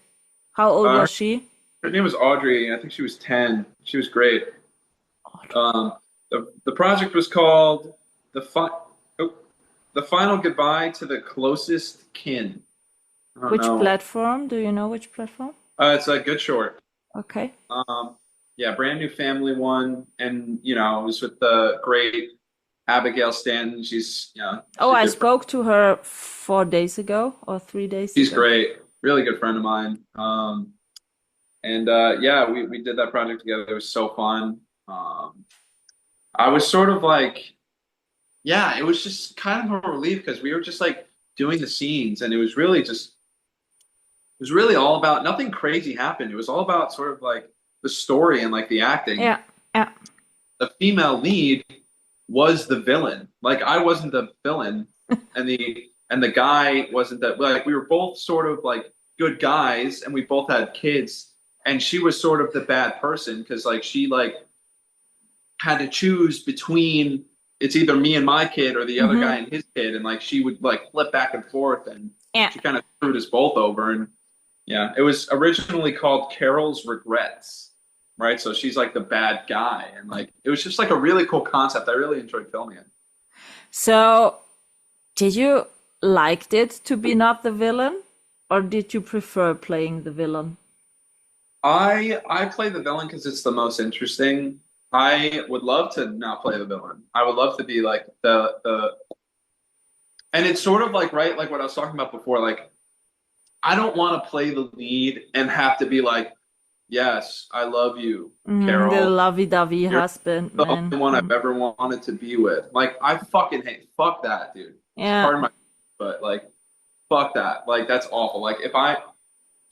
How old Her was she? name was Audrey. I think she was 10. She was great. Um, the project was called the fi- oh, the final goodbye to the closest kin. I don't Which know. platform? Do you know which platform? It's a good short. Okay. Yeah, brand new family one, and you know, it was with the great Abigail Stanton. She's, you know, Oh, she's a I good friend. spoke to her 4 days ago or 3 days She's ago. great, really good friend of mine. And yeah, we did that project together. It was so fun. I was sort of like, yeah, it was just kind of a relief because we were just like doing the scenes, and it was really just, it was really all about, nothing crazy happened. It was all about sort of like the story and like the acting. Yeah, yeah. The female lead was the villain. Like I wasn't the villain, and the guy wasn't that. Like we were both sort of like good guys, and we both had kids. And she was sort of the bad person because like she like had to choose between it's either me and my kid or the other guy and his kid, and like she would like flip back and forth, and Yeah. she kind of screwed us both over. And yeah, it was originally called Carol's Regrets, right? So she's like the bad guy, and like it was just like a really cool concept. I really enjoyed filming it. So, did you liked it to be not the villain, or did you prefer playing the villain? I play the villain because it's the most interesting. I would love to not play the villain. I would love to be like and it's sort of like, right, like what I was talking about before, like I don't want to play the lead and have to be like, yes, I love you, The Carol. lovey-dovey You're husband, the man. only one I've ever wanted to be with. Like I fucking hate, fuck that, dude. Yeah. Pardon my, but like, fuck that. Like that's awful. Like if I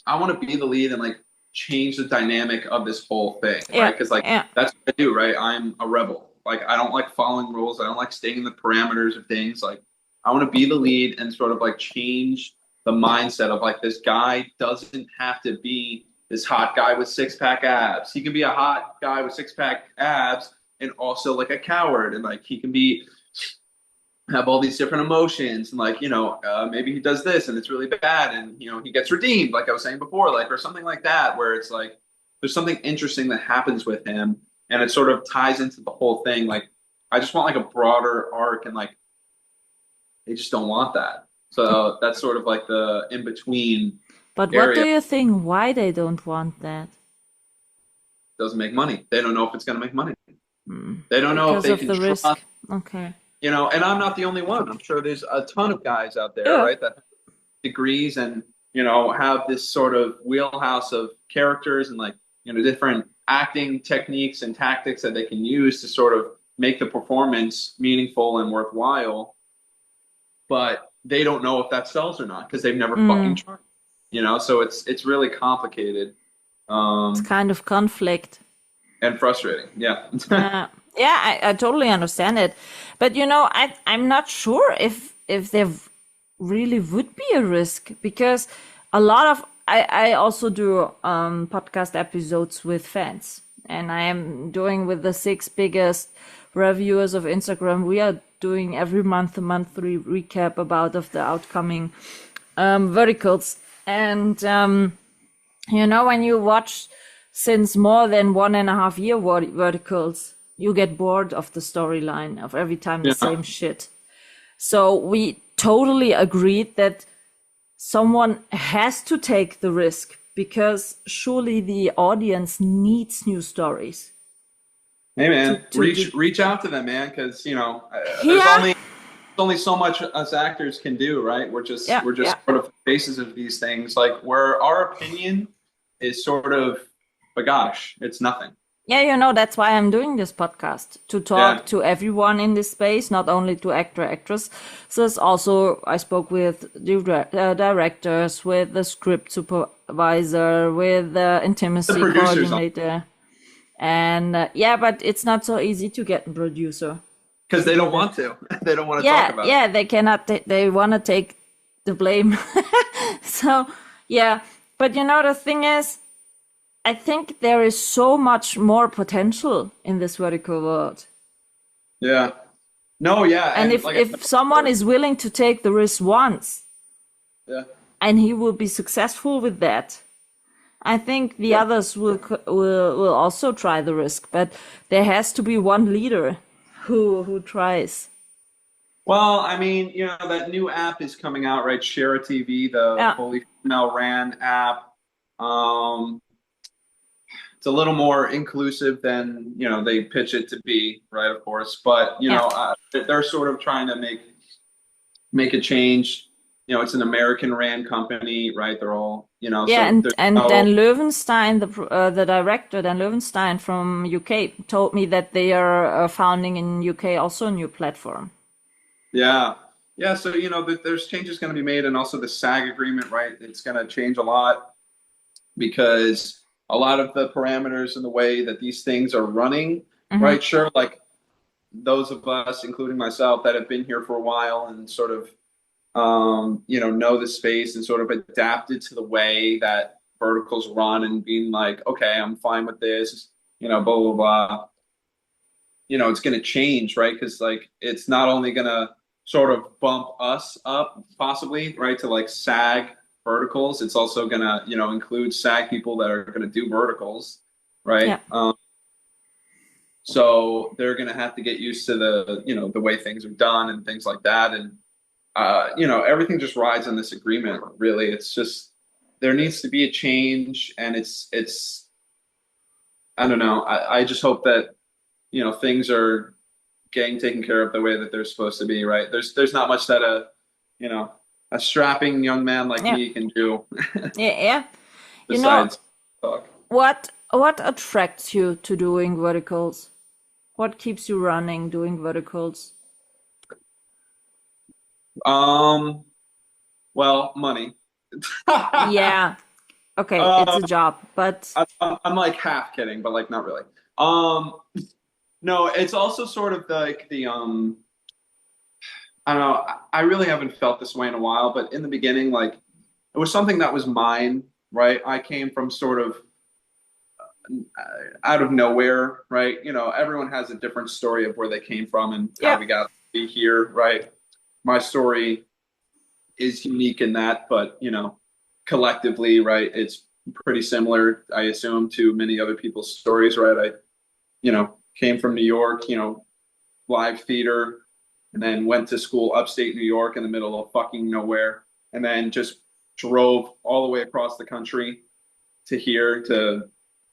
want to be the lead and like change the dynamic of this whole thing, Yeah, right? Because like yeah. that's what I do, right? I'm a rebel. Like I don't like following rules. I don't like staying in the parameters of things. Like I want to be the lead and sort of like change the mindset of like this guy doesn't have to be this hot guy with six-pack abs. He can be a hot guy with six-pack abs and also like a coward, and like he can be have all these different emotions, and like, you know, maybe he does this and it's really bad, and you know, he gets redeemed like I was saying before, like, or something like that, where it's like there's something interesting that happens with him and it sort of ties into the whole thing. Like I just want like a broader arc, and like they just don't want that. So that's sort of like the in between. But what do you think why they don't want that? Doesn't make money. They don't know if it's going to make money. They don't know Because if they of can the trust. risk. Okay. You know, and I'm not the only one. I'm sure there's a ton of guys out there, Yeah. right, that have degrees and, you know, have this sort of wheelhouse of characters and like, you know, different acting techniques and tactics that they can use to sort of make the performance meaningful and worthwhile. But they don't know if that sells or not because they've never fucking tried. You know, so it's really complicated. It's kind of conflict. And frustrating. Yeah. Yeah, I totally understand it. But you know, I'm not sure if there really would be a risk, because a lot of I also do podcast episodes with fans, and I am doing with the 6 biggest reviewers of Instagram. We are doing every month a monthly recap about of the outcoming verticals. And you know, when you watch since more than 1.5 year verticals, you get bored of the storyline of every time the same shit. So we totally agreed that someone has to take the risk, because surely the audience needs new stories. Hey man, reach out to them, man, because you know there's only so much us actors can do, right? We're just sort of faces of these things, like where our opinion is sort of, but gosh, it's nothing. Yeah, you know, that's why I'm doing this podcast, to talk to everyone in this space, not only to actress. So it's also, I spoke with directors, with the script supervisor, with the intimacy coordinator. And yeah, but it's not so easy to get a producer. because they don't want to. They don't want to Yeah, talk about yeah, they cannot. They want to take the blame. So yeah, but you know the thing is, I think there is so much more potential in this vertical world. it. Yeah. No, yeah. And And if like I said if someone before, is willing to take the risk once yeah. and he will be successful with that, I think the Yeah. others will also try the risk. But there has to be one leader who tries. Well, I mean, you know, that new app is coming out, right? Share TV, the Yeah, fully female ran app. Um, it's a little more inclusive than, you know, they pitch it to be, right? Of course, but you yeah, know, they're sort of trying to make a change. You know, it's an American ran company, right? They're all, you know, yeah. so And there's and no, Dan Löwenstein, the director, Dan Löwenstein from UK, told me that they are founding in UK also a new platform. yeah, yeah. So you know, there's changes going to be made, and also the SAG agreement, right? It's going to change a lot because a lot of the parameters and the way that these things are running, Hmm. right? Sure, like those of us, including myself, that have been here for a while and sort of, you know the space and sort of adapted to the way that verticals run and being like, okay, I'm fine with this, you know, blah, blah, blah. You know, it's going to change, right? Because like it's not only going to sort of bump us up possibly, right, to like SAG verticals, it's also going to, you know, include SAG people that are going to do verticals, Yeah, right? So they're going to have to get used to the, you know, the way things are done and things like that. And, you know, everything just rides on this agreement, really. It's just, there needs to be a change. And I don't know. I just hope that, you know, things are getting taken care of the way that they're supposed to be, right? There's not much that you know, a strapping young man like yeah, me can do yeah, yeah. You know, besides talk. what attracts you to doing verticals? What keeps you running doing verticals? Um, well, money. Yeah, okay, it's uh, a job, but I'm like half kidding, but like not really. Um, no, it's also sort of like the I don't know. I really haven't felt this way in a while, but in the beginning, like it was something that was mine, right? I came from sort of out of nowhere, right? You know, everyone has a different story of where they came from and how yeah, we got to be here, right? My story is unique in that, but you know, collectively, right, it's pretty similar, I assume, to many other people's stories, right? I, you know, came from New York, you know, live theater, and then went to school upstate New York in the middle of fucking nowhere, and then just drove all the way across the country to here to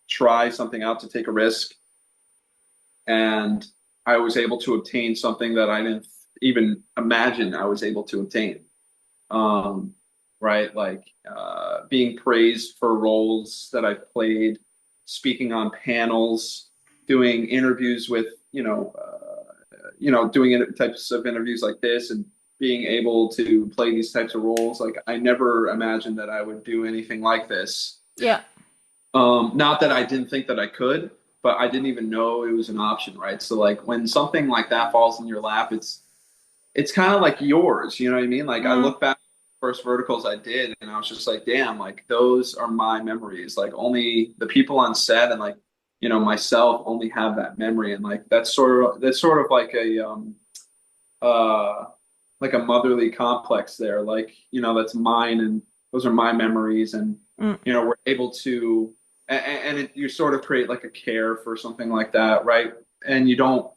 try something out, to take a risk. And I was able to obtain something that I didn't even imagine I was able to obtain. Um, right? Like being praised for roles that I've played, speaking on panels, doing interviews with, doing types of interviews like this and being able to play these types of roles. Like I never imagined that I would do anything like this. yeah, Not that I didn't think that I could, but I didn't even know it was an option, right? So like when something like that falls in your lap, it's kind of like yours, you know what I mean? Like I mm, look back at the first verticals I did and I was just like, damn, like those are my memories. Like only the people on set and like, you know, myself only have that memory. And like that's sort of uh like a motherly complex there. Like, you know, that's mine and those are my memories. And, mm, you know, we're able to you sort of create like a care for something like that, right? And you don't,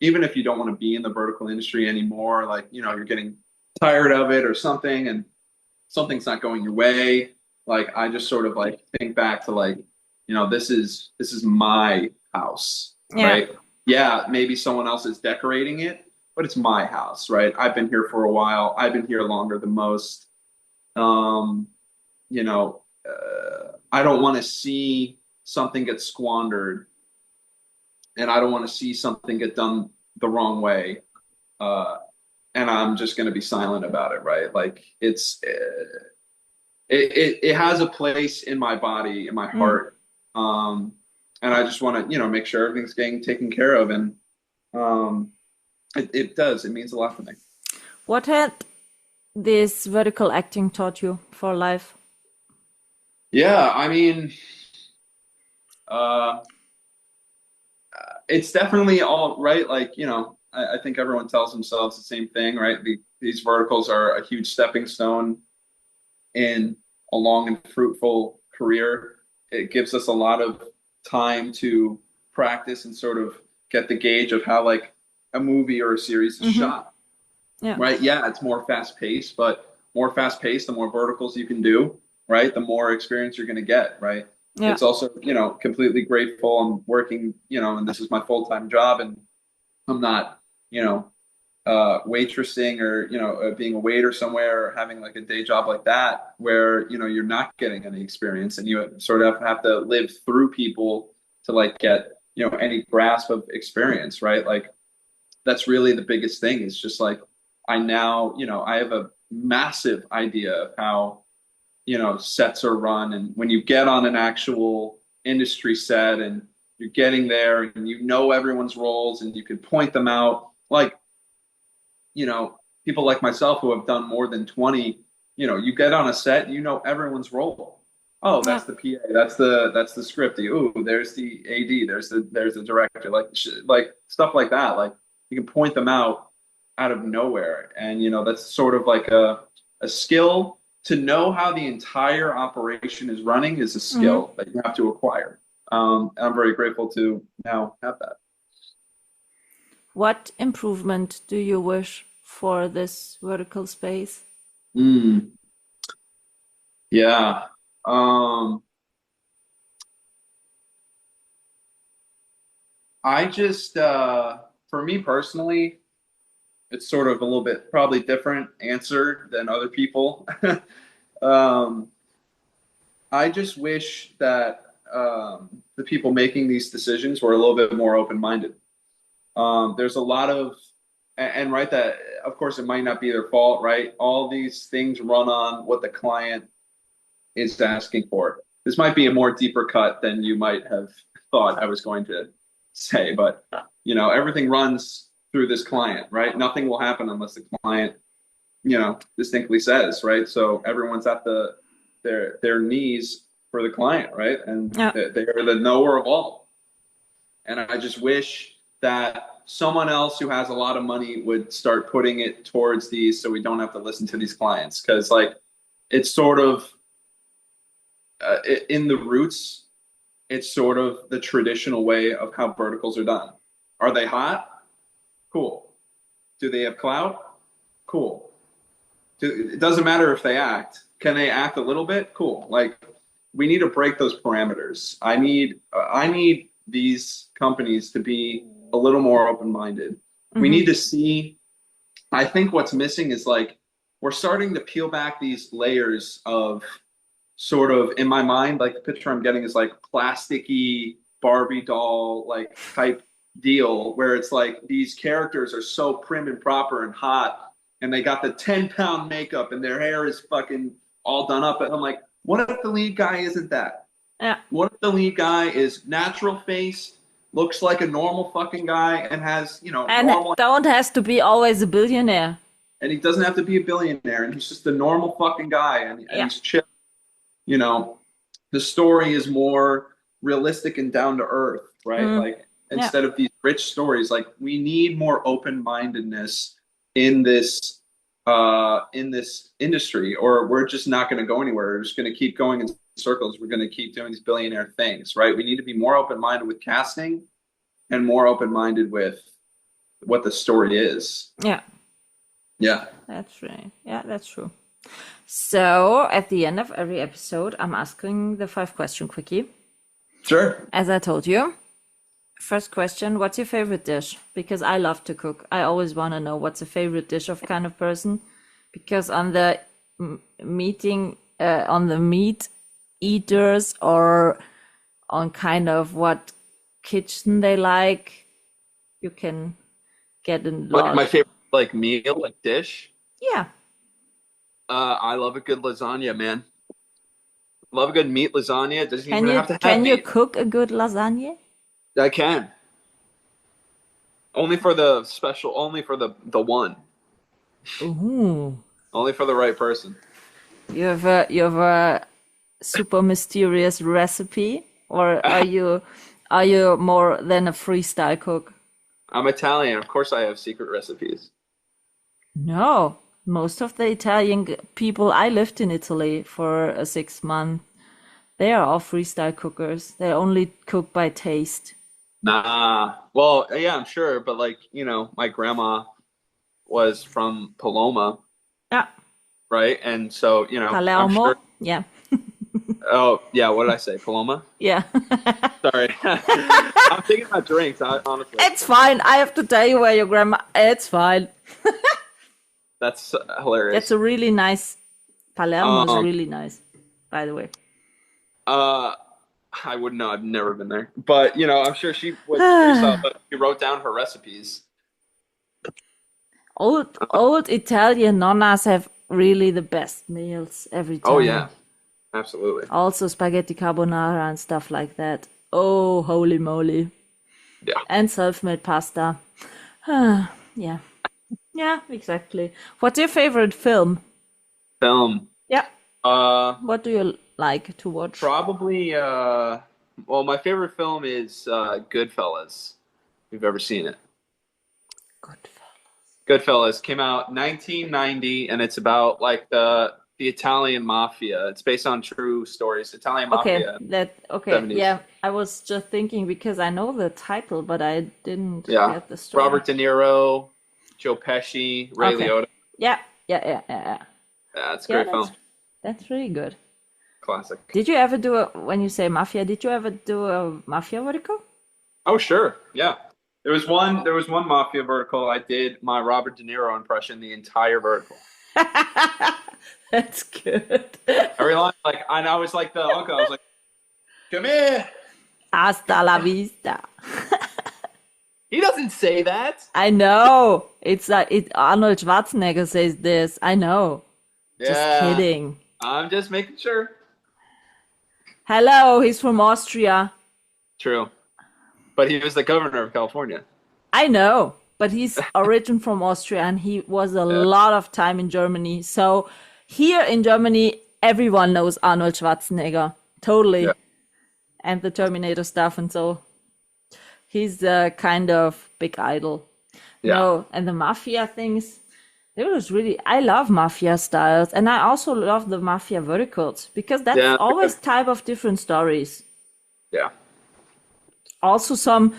even if you don't want to be in the vertical industry anymore, like, you know, you're getting tired of it or something and something's not going your way. Like, I just sort of like think back to like, you know, this is my house, yeah, right? Yeah, maybe someone else is decorating it, but it's my house, right? I've been here for a while. I've been here longer than most. Um, you know, I don't want to see something get squandered and I don't want to see something get done the wrong way. And I'm just going to be silent about it, right? Like it has a place in my body, in my mm, heart. And I just want to, you know, make sure everything's getting taken care of. And, um, It does. It means a lot to me. What had this vertical acting taught you for life? Yeah, I mean, uh, it's definitely all right. Like, I think everyone tells themselves the same thing, right? These verticals are a huge stepping stone in a long and fruitful career. It gives us a lot of time to practice and sort of get the gauge of how like a movie or a series is shot. Yeah. Right? Yeah, it's more fast paced, but more fast paced, the more verticals you can do, right? The more experience you're going to get, right? Yeah. It's also, completely grateful. I'm working, and this is my full-time job, and I'm not, waitressing or, being a waiter somewhere or having like a day job like that where, you're not getting any experience and you sort of have to live through people to like get, any grasp of experience, right? Like that's really the biggest thing is just like, I now, I have a massive idea of how, sets are run. And when you get on an actual industry set and you're getting there and everyone's roles and you can point them out, like, people like myself who have done more than 20, you get on a set, everyone's role. Oh, that's the PA, that's the script. Ooh, there's the AD, there's the director, like stuff like that. Like you can point them out of nowhere. And, that's sort of like a skill. To know how the entire operation is running is a skill that you have to acquire. And I'm very grateful to now have that. What improvement do you wish for this vertical space? Yeah. I just, for me personally, it's sort of a little bit probably different answer than other people. I just wish that the people making these decisions were a little bit more open-minded. There's a lot of, and right, that of course it might not be their fault, right? All these things run on what the client is asking for. This might be a more deeper cut than you might have thought I was going to say, but everything runs through this client, right? Nothing will happen unless the client, distinctly says, right? So everyone's at their knees for the client, right? And they are the knower of all. And I just wish that someone else who has a lot of money would start putting it towards these so we don't have to listen to these clients. Because like it's sort of in the roots, it's sort of the traditional way of how verticals are done. Are they hot? Cool. Do they have clout? Cool. It doesn't matter if they act. Can they act a little bit? Cool. Like we need to break those parameters. I need these companies to be a little more open-minded. We need to see, I think what's missing is like, we're starting to peel back these layers of sort of, in my mind, like the picture I'm getting is like plasticky Barbie doll, like type deal where it's like these characters are so prim and proper and hot and they got the 10-pound makeup and their hair is fucking all done up. And I'm like, what if the lead guy isn't that? Yeah. What if the lead guy is natural face, looks like a normal fucking guy and has, and normal, don't has to be always a billionaire. And he doesn't have to be a billionaire and he's just a normal fucking guy and he's chill. The story is more realistic and down to earth, right? Like instead of these rich stories, like we need more open-mindedness in this industry, or we're just not going to go anywhere. We're just going to keep going in circles. We're going to keep doing these billionaire things, right? We need to be more open-minded with casting and more open-minded with what the story is. Yeah. Yeah. That's right. Yeah, that's true. So at the end of every episode, I'm asking the 5-question quickie. Sure. As I told you. First question, what's your favorite dish? Because I love to cook. I always want to know what's a favorite dish of kind of person. Because on the on the meat eaters or on kind of what kitchen they like, you can get in. Like my favorite like meal, like dish? Yeah. I love a good lasagna, man. Love a good meat lasagna. It doesn't even have to have Can you meat. cook a good lasagna? I can. Only for the special. Only for the one. Ooh. Only for the right person. You have a super mysterious recipe, or are you more than a freestyle cook? I'm Italian. Of course, I have secret recipes. No, most of the Italian people, I lived in Italy for 6 months. They are all freestyle cookers. They only cook by taste. Nah. Well, yeah, I'm sure, but like, my grandma was from Paloma, Yeah, right? And so, I'm Palermo. sure. Yeah, Oh, yeah, what did I say? Paloma? yeah. Sorry. I'm thinking about drinks, honestly. It's fine. I have to tell you where your grandma. It's fine. That's hilarious. That's a really nice. Palermo's Um, really nice, by the way. I wouldn't know. I've never been there. But, I'm sure she was freestyle, but she wrote down her recipes. Old Italian nonnas have really the best meals every time. Oh, yeah. Absolutely. Also spaghetti carbonara and stuff like that. Oh, holy moly. Yeah. And self-made pasta. Yeah. Yeah, exactly. What's your favorite film? Film. Yeah. What do you like to watch? Probably, well, my favorite film is Goodfellas. If you've ever seen it. Goodfellas came out 1990, and it's about like the Italian mafia. It's based on true stories. Italian mafia. Okay. 70s. Yeah, I was just thinking because I know the title, but I didn't Yeah. get the story. Robert De Niro, Joe Pesci, Ray Liotta. Yeah. Yeah, it's a great film. That's really good. Classic. Did you ever when you say mafia, did you ever do a mafia vertical? Oh, sure. Yeah. There was one mafia vertical. I did my Robert De Niro impression the entire vertical. That's good. Every line, and I was like the uncle. I was like, "Come here." Hasta la vista. He doesn't say that. I know. It's like Arnold Schwarzenegger says this. I know. Yeah. Just kidding. I'm just making sure. Hello, he's from Austria. True. But he was the governor of California. I know, but he's origin from Austria and he was a lot of time in Germany. So here in Germany, everyone knows Arnold Schwarzenegger. Totally. Yeah. And the Terminator stuff and so. He's a kind of big idol. Yeah. No, and the mafia things, I love mafia styles. And I also love the mafia verticals because that's always type of different stories. Yeah. Also some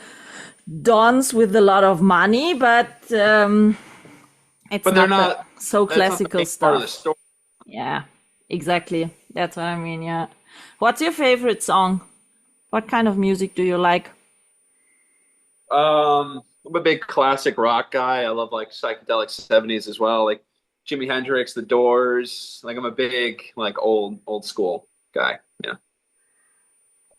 dons with a lot of money, but it's not so classical stuff. Part of the story. Yeah, exactly. That's what I mean, yeah. What's your favorite song? What kind of music do you like? I'm a big classic rock guy. I love like psychedelic 70s as well, like Jimi Hendrix, The Doors. Like I'm a big like old school guy. Yeah.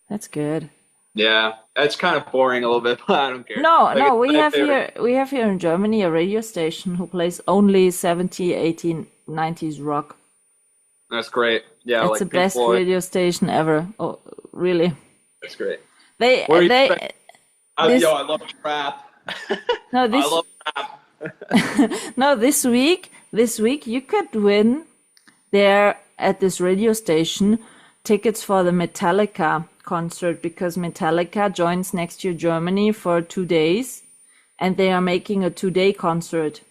That's good. Yeah, it's kind of boring a little bit, but I don't care. No, we have here in Germany a radio station who plays only 70, 80, 90s rock. That's great. Yeah, it's like the Pink best Floyd. radio station ever. Oh, really? That's great. I love rap. No, I love rap. No, this week you could win there at this radio station tickets for the Metallica concert because Metallica joins next year Germany for 2 days and they are making a 2-day concert.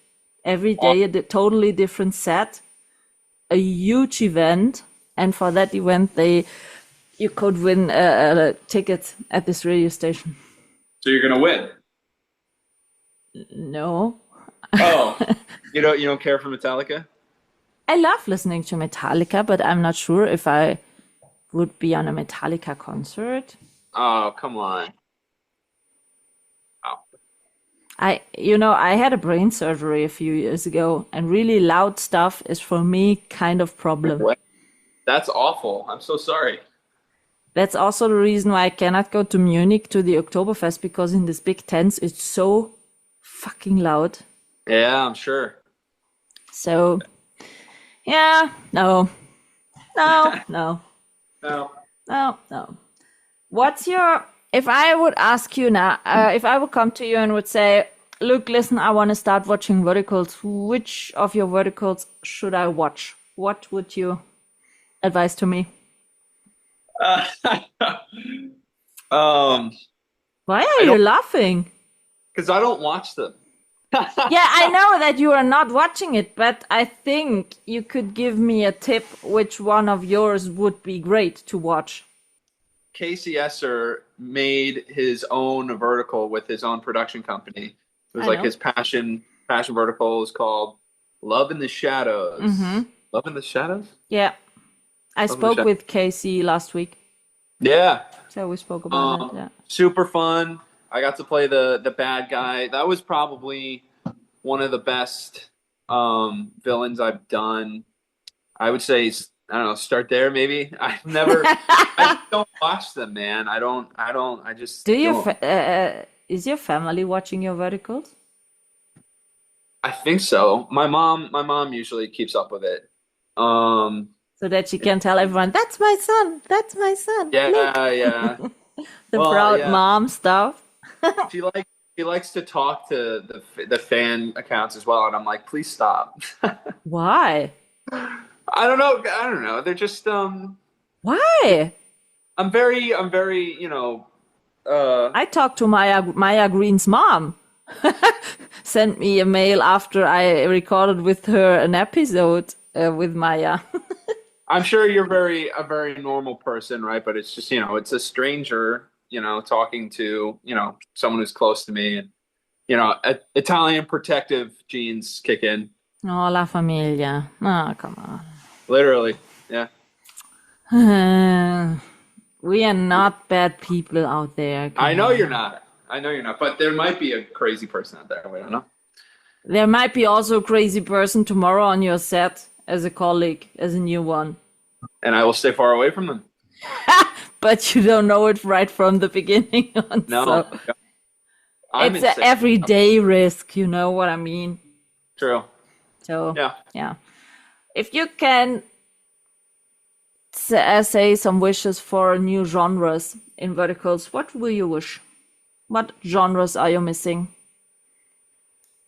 Every day a totally different set, a huge event, and for that event you could win a ticket at this radio station. So you're gonna win? No. Oh, you don't care for Metallica? I love listening to Metallica, but I'm not sure if I would be on a Metallica concert. Oh, come on. Oh. I had a brain surgery a few years ago, and really loud stuff is for me kind of problem. That's awful. I'm so sorry. That's also the reason why I cannot go to Munich to the Oktoberfest, because in this big tents it's so fucking loud. Yeah, I'm sure. So, yeah, no. What's your, if I would ask you now, if I would come to you and would say, Luke, listen, I want to start watching verticals. Which of your verticals should I watch? What would you advise to me? Um, Why are you laughing? because I don't watch them. Yeah, I know that you are not watching it, but I think you could give me a tip which one of yours would be great to watch. Casey Esser made his own vertical with his own production company. It was I like know. his passion vertical is called Love in the Shadows. Mm-hmm. Love in the Shadows? Yeah, I spoke with Casey last week, Yeah. so we spoke about it. Yeah. Super fun. I got to play the bad guy. That was probably one of the best villains I've done. I would say, I don't know, start there maybe. I've never, I don't watch them, man. I just Do you? don't. Is your family watching your verticals? I think so. My mom usually keeps up with it. So that she can tell everyone, that's my son, that's my son. Yeah, Look." yeah. The Well, proud yeah. mom stuff. She likes to talk to the fan accounts as well, and I'm like, please stop. Why? I don't know. They're just Why? I'm very I talked to Maya Green's mom. Sent me a mail after I recorded with her an episode with Maya. I'm sure you're a very normal person, right? But it's just, it's a stranger, talking to, someone who's close to me, and, Italian protective genes kick in. Oh, La Familia. Oh, come on. Literally. Yeah. We are not bad people out there. I know you're not. But there might be a crazy person out there. We don't know. There might be also a crazy person tomorrow on your set as a colleague, as a new one. And I will stay far away from them. But you don't know it right from the beginning on. No. So I'm it's an insane. everyday risk, you know what I mean? True. So, Yeah. If you can say some wishes for new genres in verticals, what will you wish? What genres are you missing?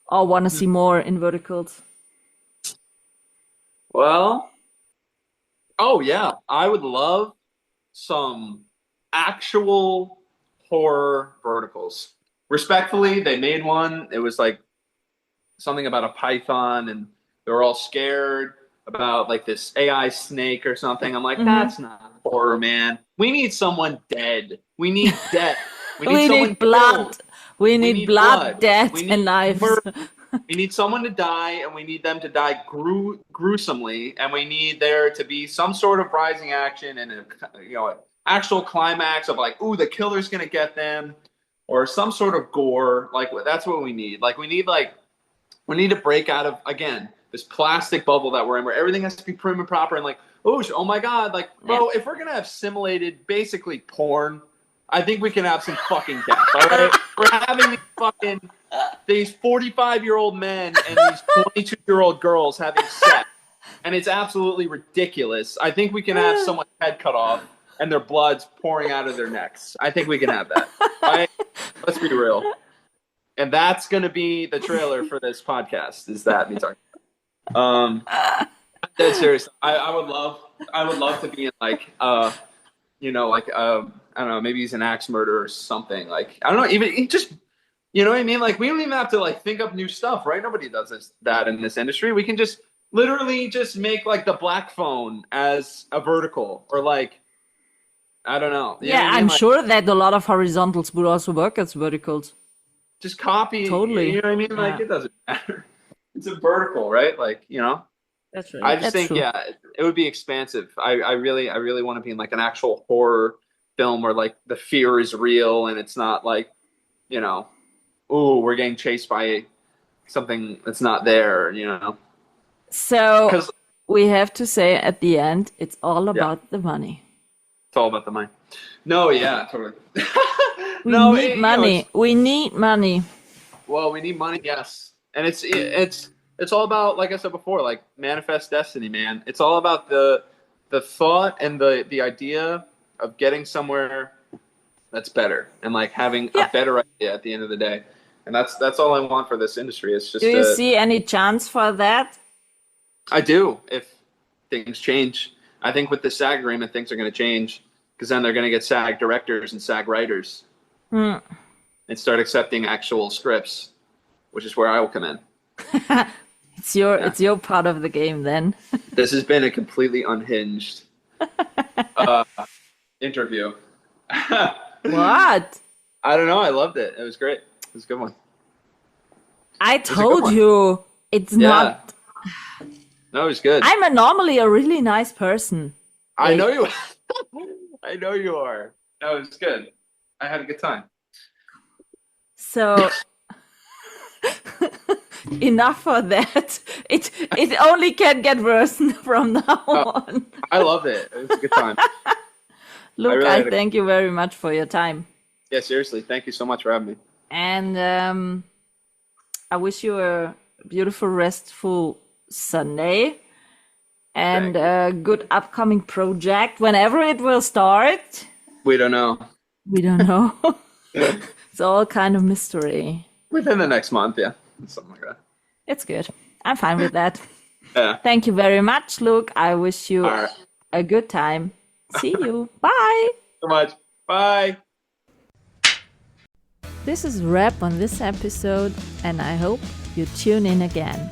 Or want to see more in verticals? Well, oh yeah, I would love some actual horror verticals. Respectfully, they made one. It was like something about a python, and they were all scared about like this AI snake or something. I'm like, that's not horror, man. We need someone dead. We need death. We need blood. Killed. We need blood, death, and lives. We need someone to die, and we need them to die gruesomely, and we need there to be some sort of rising action and an actual climax of like, ooh, the killer's gonna get them, or some sort of gore. Like that's what we need. Like we need to break out of, again, this plastic bubble that we're in, where everything has to be prim and proper, and like, oh my god, like, bro, if we're gonna have simulated basically porn, I think we can have some fucking death. All right, we're having these 45-year-old men and these 22-year-old girls having sex, and it's absolutely ridiculous. I think we can have someone's head cut off and their blood's pouring out of their necks. I think we can have that. Right? Let's be real. And that's going to be the trailer for this podcast. Is that me talking? That's serious. I would love to be in like I don't know, maybe he's an axe murderer or something. Like, I don't know, even just, you know what I mean? Like, we don't even have to like think up new stuff, right? Nobody does that in this industry. We can just literally just make like the black phone as a vertical, or like, I don't know. You know what I mean? I'm like, sure that a lot of horizontals would also work as verticals. just copy. Totally. You know what I mean? Like, it doesn't matter. It's a vertical, right? Like, That's right. I just think, it would be expansive. I really want to be in like an actual horror film where like the fear is real, and it's not like, ooh, we're getting chased by something that's not there, So we have to say at the end, it's all about the money. It's all about the money. No, yeah, totally. We need money. We need money. Well, we need money, yes. And it's all about, like I said before, like manifest destiny, man. It's all about the thought and the idea of getting somewhere that's better, and like having a better idea at the end of the day. And that's all I want for this industry. It's just Do you see any chance for that? I do. If things change, I think with the SAG agreement, things are going to change because then they're going to get SAG directors and SAG writers and start accepting actual scripts, which is where I will come in. It's your part of the game then. This has been a completely unhinged interview. What? I don't know. I loved it. It was great. It was a good one. I told you it's not. No, it was good. I'm normally a really nice person. I know you. I know you are. No, it was good. I had a good time. So enough for that. It only can get worse from now on. I loved it. It was a good time. Luke, I thank you very much for your time. Yeah, seriously. Thank you so much for having me. And I wish you a beautiful, restful Sunday and a good upcoming project whenever it will start. We don't know. We don't know. It's all kind of mystery. Within the next month, yeah. Something like that. It's good. I'm fine with that. Yeah. Thank you very much, Luke. I wish you a good time. See you. Bye. So much. Bye. This is a wrap on this episode, and I hope you tune in again.